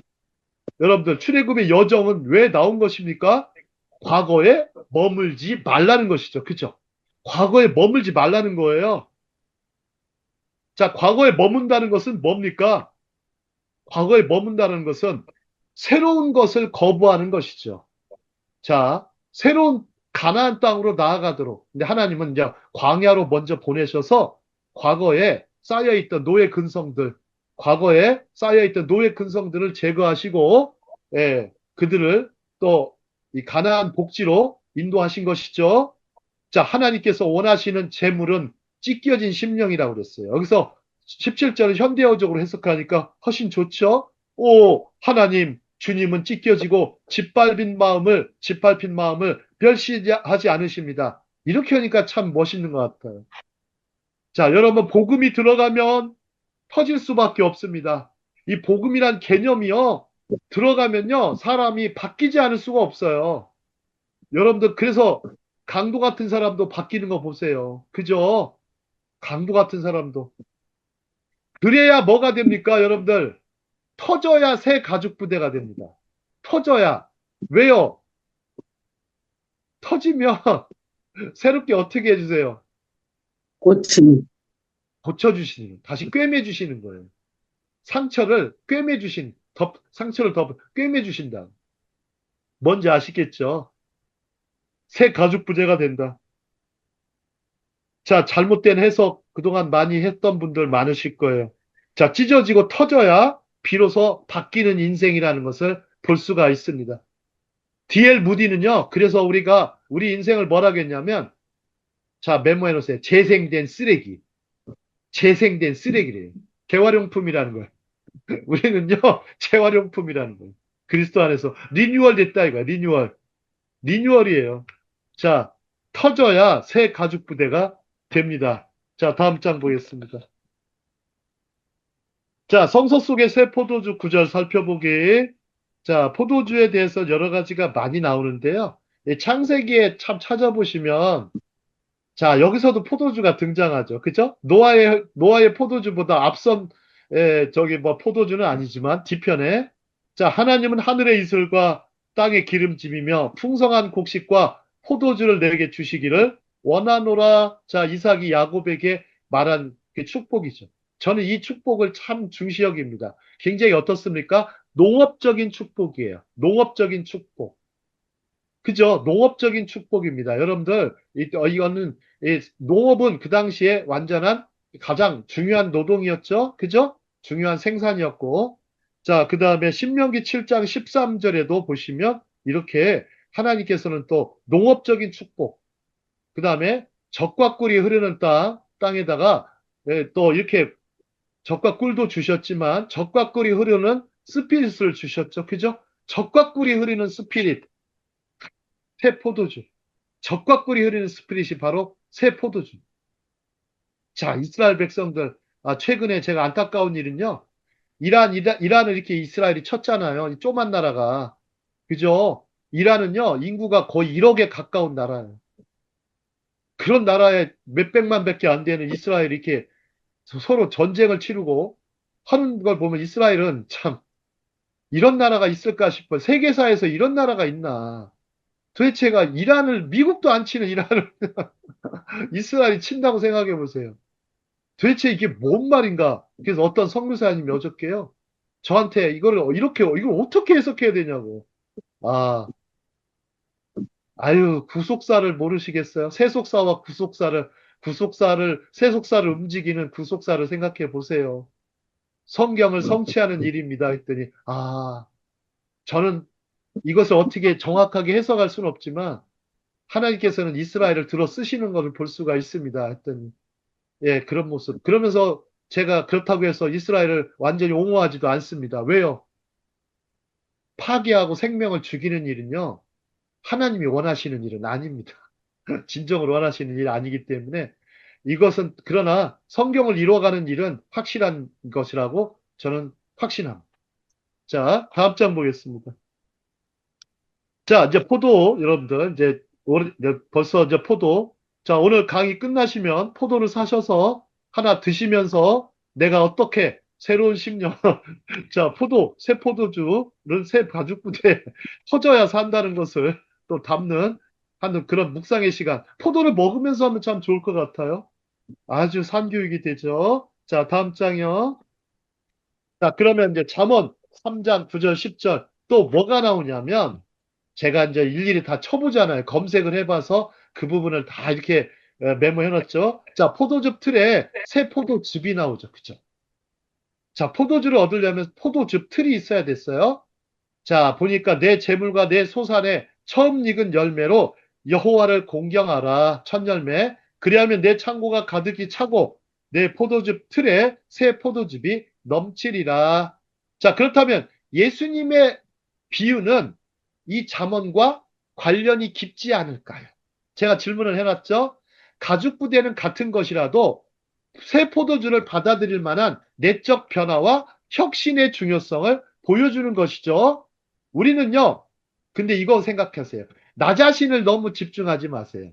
여러분들 출애굽의 여정은 왜 나온 것입니까? 과거에 머물지 말라는 것이죠. 그죠? 과거에 머물지 말라는 거예요. 자, 과거에 머문다는 것은 뭡니까? 과거에 머문다는 것은 새로운 것을 거부하는 것이죠. 자, 새로운 가나안 땅으로 나아가도록. 근데 하나님은 이제 광야로 먼저 보내셔서 과거에 쌓여있던 노예 근성들, 과거에 쌓여있던 노예 근성들을 제거하시고, 예, 그들을 또 이 가나안 복지로 인도하신 것이죠. 자, 하나님께서 원하시는 재물은 찢겨진 심령이라고 그랬어요. 여기서 17절은 현대어적으로 해석하니까 훨씬 좋죠? 오, 하나님, 주님은 찢겨지고 짓밟힌 마음을 멸시하지 않으십니다. 이렇게 하니까 참 멋있는 것 같아요. 자, 여러분, 복음이 들어가면 터질 수밖에 없습니다. 이 복음이란 개념이요, 들어가면요, 사람이 바뀌지 않을 수가 없어요. 여러분들, 그래서 강도 같은 사람도 바뀌는 거 보세요. 그죠? 강도 같은 사람도. 그래야 뭐가 됩니까, 여러분들? 터져야 새 가죽 부대가 됩니다. 터져야. 왜요? 터지면 새롭게 어떻게 해주세요? 고침, 고쳐주시는 거예요. 다시 꿰매주시는 거예요. 상처를 상처를 꿰매주신다. 뭔지 아시겠죠? 새 가죽 부대가 된다. 자, 잘못된 해석 그동안 많이 했던 분들 많으실 거예요. 자, 찢어지고 터져야 비로소 바뀌는 인생이라는 것을 볼 수가 있습니다. D.L. 무디는요, 그래서 우리 인생을 뭐라겠냐면, 자, 메모해 놓으세요. 재생된 쓰레기. 재생된 쓰레기래요. 재활용품이라는 거예요. 우리는요, 재활용품이라는 거예요. 그리스도 안에서 리뉴얼 됐다 이거야, 리뉴얼. 리뉴얼이에요. 자, 터져야 새 가죽 부대가 됩니다. 자, 다음 장 보겠습니다. 자, 성서 속의 새 포도주 구절 살펴보기. 자, 포도주에 대해서 여러 가지가 많이 나오는데요. 이 창세기에 참 찾아보시면, 자, 여기서도 포도주가 등장하죠. 그죠? 노아의 포도주보다 앞선, 포도주는 아니지만, 뒤편에. 자, 하나님은 하늘의 이슬과 땅의 기름짐이며 풍성한 곡식과 포도주를 내게 주시기를 원하노라. 자, 이삭이 야곱에게 말한 그 축복이죠. 저는 이 축복을 참 중시 여깁니다. 굉장히 어떻습니까? 농업적인 축복이에요. 농업적인 축복. 그죠? 농업적인 축복입니다. 여러분들, 이거는, 농업은 그 당시에 완전한 가장 중요한 노동이었죠? 그죠? 중요한 생산이었고. 자, 그 다음에 신명기 7장 13절에도 보시면 이렇게 하나님께서는 또 농업적인 축복, 그 다음에 젖과 꿀이 흐르는 땅에다가 또 이렇게 젖과 꿀도 주셨지만 젖과 꿀이 흐르는 스피릿을 주셨죠. 그죠? 젖과 꿀이 흐르는 스피릿, 새 포도주. 젖과 꿀이 흐르는 스피릿이 바로 새 포도주. 자, 이스라엘 백성들, 최근에 제가 안타까운 일은요, 이란을 이렇게 이스라엘이 쳤잖아요. 이 조만 나라가. 그죠? 이란은요, 인구가 거의 1억에 가까운 나라예요. 그런 나라에 몇백만 밖에 안 되는 이스라엘이 이렇게 서로 전쟁을 치르고 하는 걸 보면 이스라엘은 참, 이런 나라가 있을까 싶어요. 세계사에서 이런 나라가 있나. 도대체가 미국도 안 치는 이란을 이스라엘이 친다고 생각해 보세요. 도대체 이게 뭔 말인가? 그래서 어떤 선교사님이 어저께요. 저한테 이걸 어떻게 해석해야 되냐고. 아, 아유, 구속사를 모르시겠어요? 세속사를 움직이는 구속사를 생각해 보세요. 성경을 성취하는 일입니다. 했더니, 저는 이것을 어떻게 정확하게 해석할 수는 없지만, 하나님께서는 이스라엘을 들어 쓰시는 것을 볼 수가 있습니다. 했더니, 예, 그런 모습. 그러면서 제가 그렇다고 해서 이스라엘을 완전히 옹호하지도 않습니다. 왜요? 파괴하고 생명을 죽이는 일은요, 하나님이 원하시는 일은 아닙니다. 진정으로 원하시는 일 아니기 때문에 이것은 그러나 성경을 이루어가는 일은 확실한 것이라고 저는 확신합니다. 자, 다음 장 보겠습니다. 자, 이제 포도 여러분들 이제 벌써 이제 포도. 자, 오늘 강의 끝나시면 포도를 사셔서 하나 드시면서 내가 어떻게 새로운 10년 자, 새 포도주는 새 가죽부대에 터져야 산다는 것을 또 담는 하는 그런 묵상의 시간. 포도를 먹으면서 하면 참 좋을 것 같아요. 아주 산교육이 되죠. 자, 다음 장이요. 자, 그러면 이제 잠언 3장 9절 10절 또 뭐가 나오냐면 제가 이제 일일이 다 쳐보잖아요. 검색을 해봐서 그 부분을 다 이렇게 메모해놨죠. 자, 포도즙 틀에 새 포도즙이 나오죠. 그죠? 자, 포도주를 얻으려면 포도즙 틀이 있어야 됐어요. 자, 보니까 내 재물과 내 소산에 처음 익은 열매로 여호와를 공경하라. 첫 열매. 그리하면 내 창고가 가득히 차고 내 포도즙 틀에 새 포도즙이 넘치리라. 자, 그렇다면 예수님의 비유는 이 잠언과 관련이 깊지 않을까요? 제가 질문을 해놨죠. 가죽 부대는 같은 것이라도 새 포도주를 받아들일 만한 내적 변화와 혁신의 중요성을 보여주는 것이죠. 우리는요, 근데 이거 생각하세요. 나 자신을 너무 집중하지 마세요.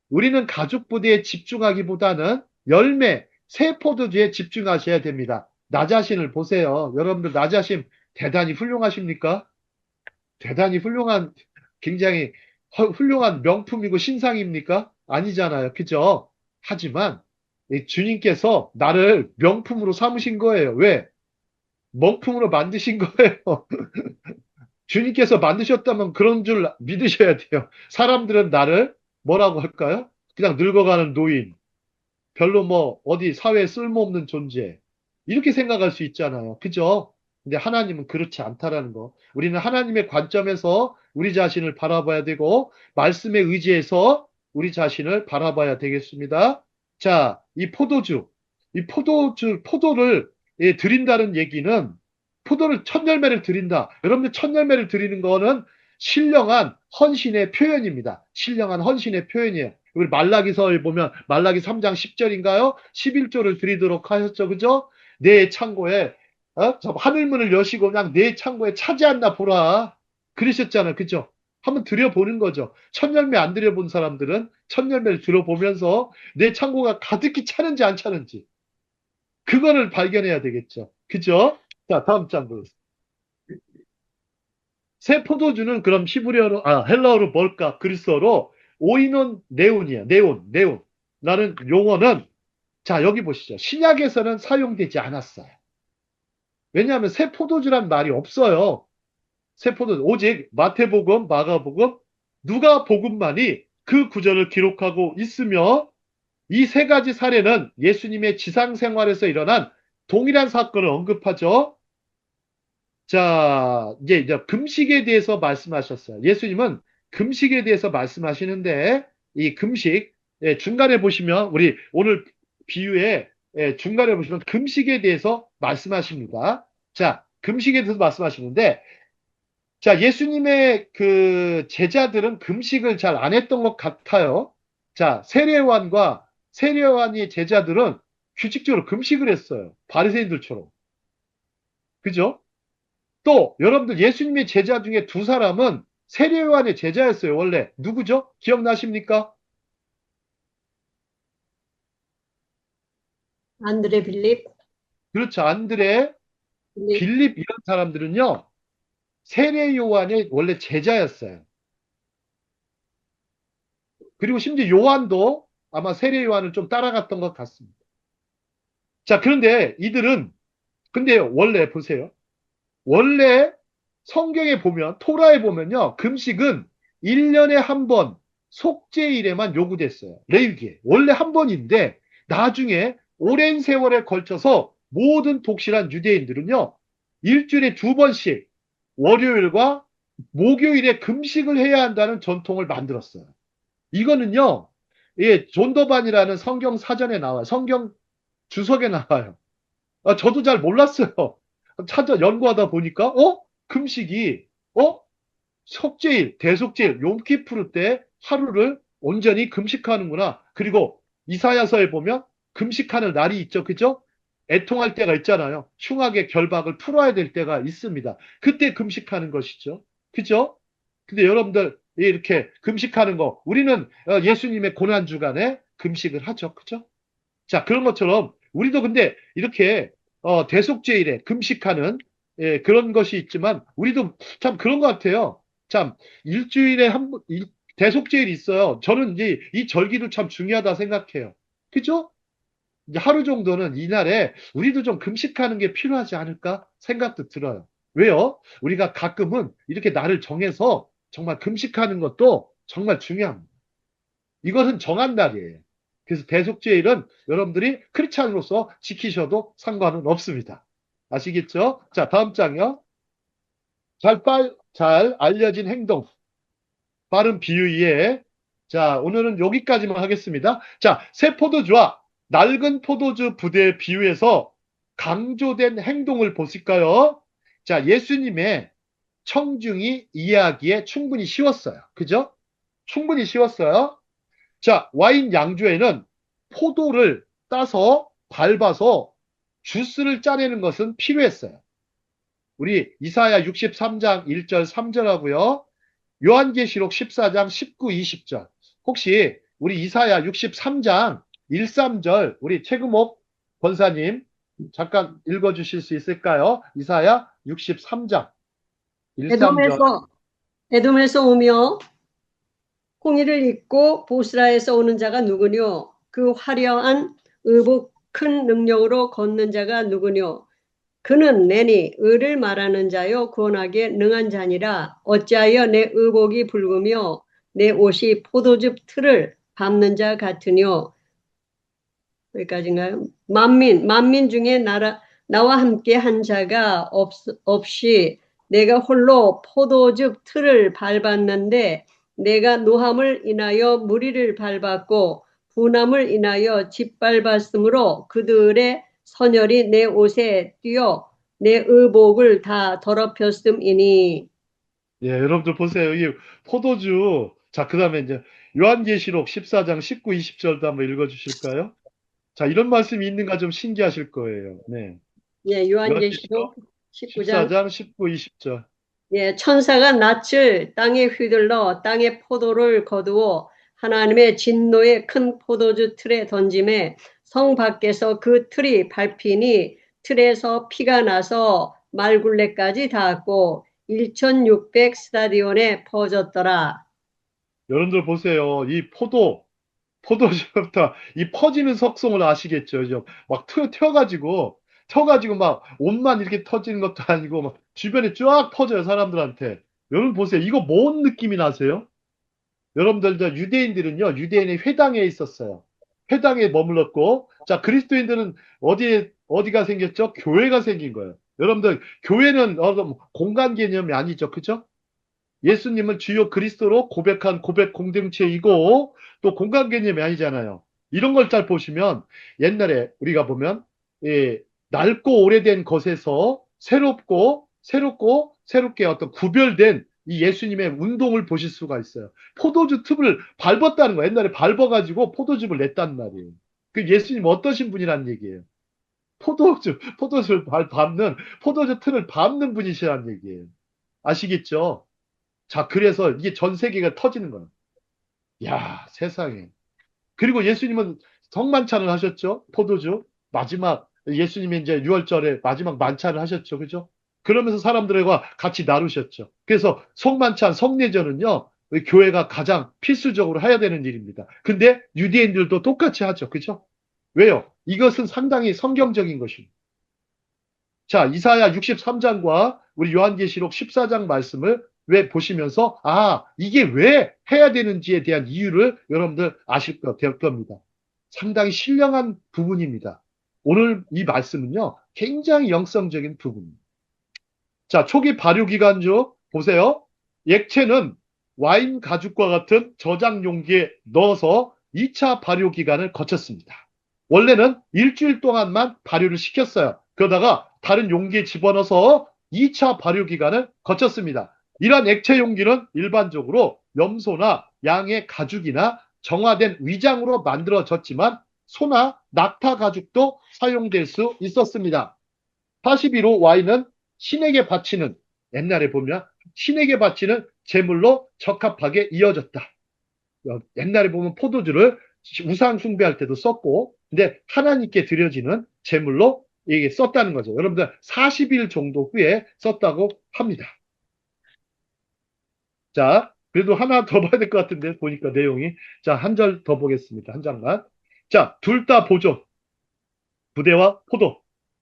우리는 가죽 부대에 집중하기보다는 열매, 새 포도주에 집중하셔야 됩니다. 나 자신을 보세요. 여러분들 나 자신 대단히 훌륭하십니까? 대단히 훌륭한, 굉장히 훌륭한 명품이고 신상입니까? 아니잖아요. 그죠? 하지만 이 주님께서 나를 명품으로 삼으신 거예요. 왜? 명품으로 만드신 거예요. 주님께서 만드셨다면 그런 줄 믿으셔야 돼요. 사람들은 나를 뭐라고 할까요? 그냥 늙어가는 노인, 별로 뭐 어디 사회에 쓸모없는 존재. 이렇게 생각할 수 있잖아요. 그죠? 근데 하나님은 그렇지 않다라는 거. 우리는 하나님의 관점에서 우리 자신을 바라봐야 되고, 말씀에 의지해서 우리 자신을 바라봐야 되겠습니다. 자, 포도를 드린다는 얘기는 포도를 첫 열매를 드린다. 여러분들 첫 열매를 드리는 거는 신령한 헌신의 표현입니다. 신령한 헌신의 표현이에요. 우리 말라기서에 보면 말라기 3장 10절인가요? 11조를 드리도록 하셨죠. 그죠? 내 창고에 저 하늘문을 여시고 그냥 내 창고에 차지 않나 보라. 그러셨잖아요. 그죠? 한번 드려보는 거죠. 첫 열매 안 드려본 사람들은 첫 열매를 들어보면서 내 창고가 가득히 차는지 안 차는지 그거를 발견해야 되겠죠. 그죠? 자, 다음 장 보겠습니다. 새 포도주는 그럼 헬라어로 뭘까? 그리스어로 오이논 네온이야. 네온. 라는 용어는 자, 여기 보시죠. 신약에서는 사용되지 않았어요. 왜냐하면 새 포도주란 말이 없어요. 새 포도주. 오직 마태복음, 마가복음, 누가복음만이 그 구절을 기록하고 있으며 이 세 가지 사례는 예수님의 지상 생활에서 일어난 동일한 사건을 언급하죠. 자, 이제 금식에 대해서 말씀하셨어요. 예수님은 금식에 대해서 말씀하시는데, 이 금식, 중간에 보시면, 우리 오늘 비유에 중간에 보시면 금식에 대해서 말씀하십니다. 자, 금식에 대해서 말씀하시는데, 자, 예수님의 그 제자들은 금식을 잘 안 했던 것 같아요. 자, 세례요한이 제자들은 규칙적으로 금식을 했어요. 바리새인들처럼. 그죠? 또 여러분들 예수님의 제자 중에 두 사람은 세례요한의 제자였어요. 원래 누구죠? 기억나십니까? 안드레 빌립, 그렇죠. 안드레, 빌립, 빌립 이런 사람들은요. 세례요한의 원래 제자였어요. 그리고 심지어 요한도 아마 세례요한을 좀 따라갔던 것 같습니다. 자, 그런데 근데 원래 보세요. 원래 성경에 보면 토라에 보면요. 금식은 1년에 한 번 속죄일에만 요구됐어요. 레위기에. 원래 한 번인데 나중에 오랜 세월에 걸쳐서 모든 독실한 유대인들은요. 일주일에 두 번씩 월요일과 목요일에 금식을 해야 한다는 전통을 만들었어요. 이거는요. 예, 존더반이라는 성경 사전에 나와요. 성경 주석에 나와요. 저도 잘 몰랐어요. 연구하다 보니까, 금식이, 속죄일, 대속죄일, 욤키푸르 때 하루를, 온전히 금식하는구나. 그리고 이사야서에 보면 금식하는 날이 있죠. 그죠? 애통할 때가 있잖아요. 흉악의 결박을 풀어야 될 때가 있습니다. 그때 금식하는 것이죠. 그죠? 근데 여러분들 이렇게 금식하는 거 우리는 예수님의 고난 주간에 금식을 하죠. 그죠? 자, 그런 것처럼 우리도 근데 이렇게 대속죄일에 금식하는 그런 것이 있지만 우리도 참 그런 것 같아요. 참 일주일에 대속죄일이 있어요. 저는 이제 이 절기도 참 중요하다 생각해요. 그죠? 이제 하루 정도는 이날에 우리도 좀 금식하는 게 필요하지 않을까 생각도 들어요. 왜요? 우리가 가끔은 이렇게 날을 정해서 정말 금식하는 것도 정말 중요합니다. 이것은 정한 날이에요. 그래서 대속죄일은 여러분들이 크리스찬으로서 지키셔도 상관은 없습니다. 아시겠죠? 자, 다음 장요. 잘 알려진 행동, 빠른 비유에. 자, 오늘은 여기까지만 하겠습니다. 자, 새 포도주와 낡은 포도주 부대의 비유에서 강조된 행동을 보실까요? 자, 예수님의 청중이 이해하기에 충분히 쉬웠어요. 그죠? 충분히 쉬웠어요. 자, 와인 양주에는 포도를 따서 밟아서 주스를 짜내는 것은 필요했어요. 우리 이사야 63장 1절 3절하고요. 요한계시록 14장 19, 20절. 혹시 우리 이사야 63장 1, 3절 우리 최금옥 권사님 잠깐 읽어주실 수 있을까요? 이사야 63장 1, 3절. 에돔에서 오며 홍의를 입고 보스라에서 오는 자가 누구뇨? 그 화려한 의복 큰 능력으로 걷는 자가 누구뇨? 그는 내니 의를 말하는 자요 구원하기에 능한 자니라. 어찌하여 내 의복이 붉으며 내 옷이 포도즙 틀을 밟는 자 같으뇨? 여기까지인가요? 만민 중에 나와 함께 한 자가 없이 내가 홀로 포도즙 틀을 밟았는데 내가 노함을 인하여 무리를 밟았고 분함을 인하여 짓밟았으므로 그들의 선혈이 내 옷에 띄어 내 의복을 다 더럽혔음이니. 예, 여러분들 보세요. 이 포도주. 자, 그 다음에 이제 요한계시록 14장 19, 20절도 한번 읽어주실까요? 자, 이런 말씀이 있는가 좀 신기하실 거예요. 네. 예, 요한계시록 요한계시록 19장. 14장 19, 20절. 예, 천사가 낯을 땅에 휘둘러 땅에 포도를 거두어 하나님의 진노의 큰 포도주 틀에 던짐에 성 밖에서 그 틀이 밟히니 틀에서 피가 나서 말굴레까지 닿았고 1600 스타디온에 퍼졌더라. 여러분들 보세요. 이 포도주부터 이 퍼지는 속성을 아시겠죠? 그죠? 막 튀어가지고 막 옷만 이렇게 터지는 것도 아니고 막 주변에 쫙 퍼져요, 사람들한테. 여러분 보세요. 이거 뭔 느낌이 나세요? 여러분들, 유대인들은요, 유대인의 회당에 있었어요. 회당에 머물렀고, 자, 그리스도인들은 어디가 생겼죠? 교회가 생긴 거예요. 여러분들, 교회는 공간 개념이 아니죠. 그죠? 예수님을 주요 그리스도로 고백한 고백 공동체이고, 또 공간 개념이 아니잖아요. 이런 걸 잘 보시면, 옛날에 우리가 보면, 예, 낡고 오래된 것에서 새롭게 어떤 구별된 이 예수님의 운동을 보실 수가 있어요. 포도주 틈을 밟았다는 거예요. 옛날에 밟아가지고 포도즙을 냈단 말이에요. 그 예수님 어떠신 분이란 얘기예요. 포도주를 포도주 틀을 밟는 분이시란 얘기예요. 아시겠죠? 자, 그래서 이게 전 세계가 터지는 거예요. 야, 세상에. 그리고 예수님은 성만찬을 하셨죠? 포도주. 마지막, 예수님이 이제 6월절에 마지막 만찬을 하셨죠. 그죠? 그러면서 사람들과 같이 나누셨죠. 그래서 성만찬, 성례전은요, 교회가 가장 필수적으로 해야 되는 일입니다. 근데 유대인들도 똑같이 하죠. 그죠? 왜요? 이것은 상당히 성경적인 것입니다. 자, 이사야 63장과 우리 요한계시록 14장 말씀을 왜 보시면서, 이게 왜 해야 되는지에 대한 이유를 여러분들 될 겁니다. 상당히 신령한 부분입니다. 오늘 이 말씀은요, 굉장히 영성적인 부분입니다. 자, 초기 발효기간 중 보세요. 액체는 와인 가죽과 같은 저장 용기에 넣어서 2차 발효기간을 거쳤습니다. 원래는 일주일 동안만 발효를 시켰어요. 그러다가 다른 용기에 집어넣어서 2차 발효기간을 거쳤습니다. 이러한 액체 용기는 일반적으로 염소나 양의 가죽이나 정화된 위장으로 만들어졌지만 소나 낙타 가죽도 사용될 수 있었습니다. 41호 Y는 신에게 바치는, 옛날에 보면 신에게 바치는 제물로 적합하게 이어졌다. 옛날에 보면 포도주를 우상 숭배할 때도 썼고, 근데 하나님께 드려지는 제물로 이게 썼다는 거죠. 여러분들 40일 정도 후에 썼다고 합니다. 자, 그래도 하나 더 봐야 될 것 같은데, 보니까 내용이. 자, 한 절 더 보겠습니다. 한 장만. 자, 둘 다 보죠. 부대와 포도.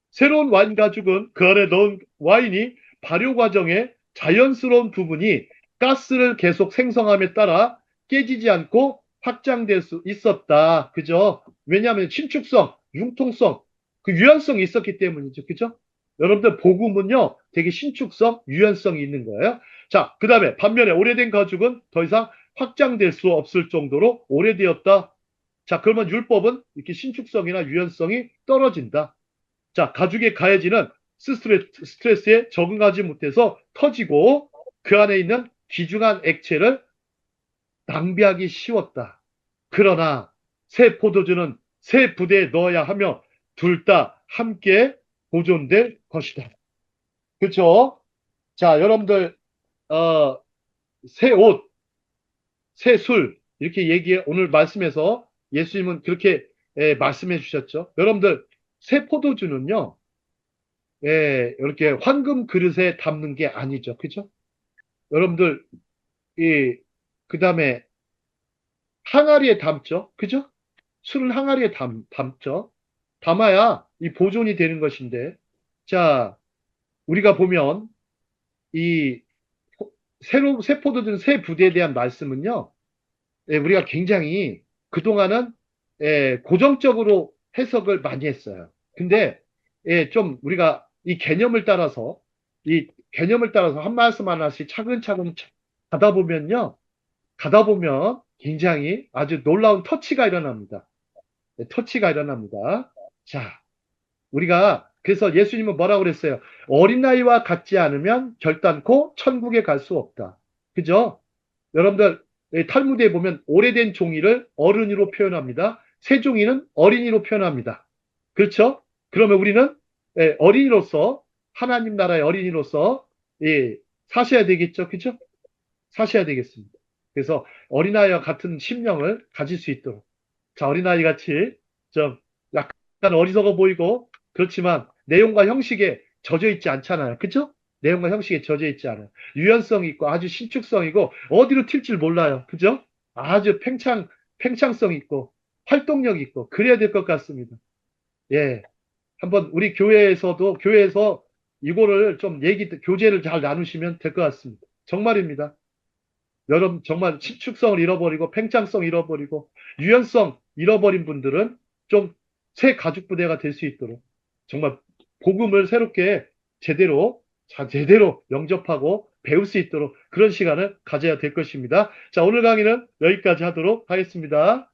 새로운 와인 가죽은 그 안에 넣은 와인이 발효 과정의 자연스러운 부분이 가스를 계속 생성함에 따라 깨지지 않고 확장될 수 있었다. 그죠? 왜냐하면 신축성, 융통성, 그 유연성이 있었기 때문이죠. 그죠? 여러분들 복음은요, 되게 신축성, 유연성이 있는 거예요. 자, 그 다음에 반면에 오래된 가죽은 더 이상 확장될 수 없을 정도로 오래되었다. 자, 그러면 율법은 이렇게 신축성이나 유연성이 떨어진다. 자, 가죽에 가해지는 스트레스에 적응하지 못해서 터지고 그 안에 있는 귀중한 액체를 낭비하기 쉬웠다. 그러나 새 포도주는 새 부대에 넣어야 하며 둘 다 함께 보존될 것이다. 그렇죠? 자, 여러분들 새 옷, 새 술 이렇게 오늘 말씀에서 예수님은 그렇게 말씀해 주셨죠. 여러분들 새 포도주는요. 예, 이렇게 황금 그릇에 담는 게 아니죠. 그죠? 여러분들, 그 다음에 항아리에 담죠. 그죠? 술을 항아리에 담죠. 담아야 이 보존이 되는 것인데, 자, 우리가 보면 이 새 포도든 새 부대에 대한 말씀은요, 예, 우리가 굉장히 그동안은 고정적으로 해석을 많이 했어요. 근데 좀 우리가 이 개념을 따라서 한 말씀 하나씩 차근차근 가다 보면 굉장히 아주 놀라운 터치가 일어납니다. 네, 터치가 일어납니다. 자, 우리가 그래서 예수님은 뭐라고 그랬어요? 어린아이와 같지 않으면 결단코 천국에 갈 수 없다. 그죠? 여러분들 탈무드에 보면 오래된 종이를 어른이로 표현합니다. 새 종이는 어린이로 표현합니다. 그렇죠? 그러면 우리는 어린이로서 하나님 나라의 어린이로서 사셔야 되겠죠. 그죠? 사셔야 되겠습니다. 그래서 어린아이와 같은 심령을 가질 수 있도록. 자, 어린아이 같이 좀 약간 어리석어 보이고 그렇지만 내용과 형식에 젖어 있지 않잖아요. 그죠? 내용과 형식에 젖어 있지 않아요. 유연성 있고 아주 신축성이고 어디로 튈지 몰라요. 그죠? 아주 팽창성 있고 활동력 있고 그래야 될 것 같습니다. 예. 한번 우리 교회에서 이거를 좀 교제를 잘 나누시면 될 것 같습니다. 정말입니다. 여러분 정말 신축성을 잃어버리고 팽창성 잃어버리고 유연성 잃어버린 분들은 좀 새 가죽 부대가 될 수 있도록 정말 복음을 새롭게 제대로 영접하고 배울 수 있도록 그런 시간을 가져야 될 것입니다. 자, 오늘 강의는 여기까지 하도록 하겠습니다.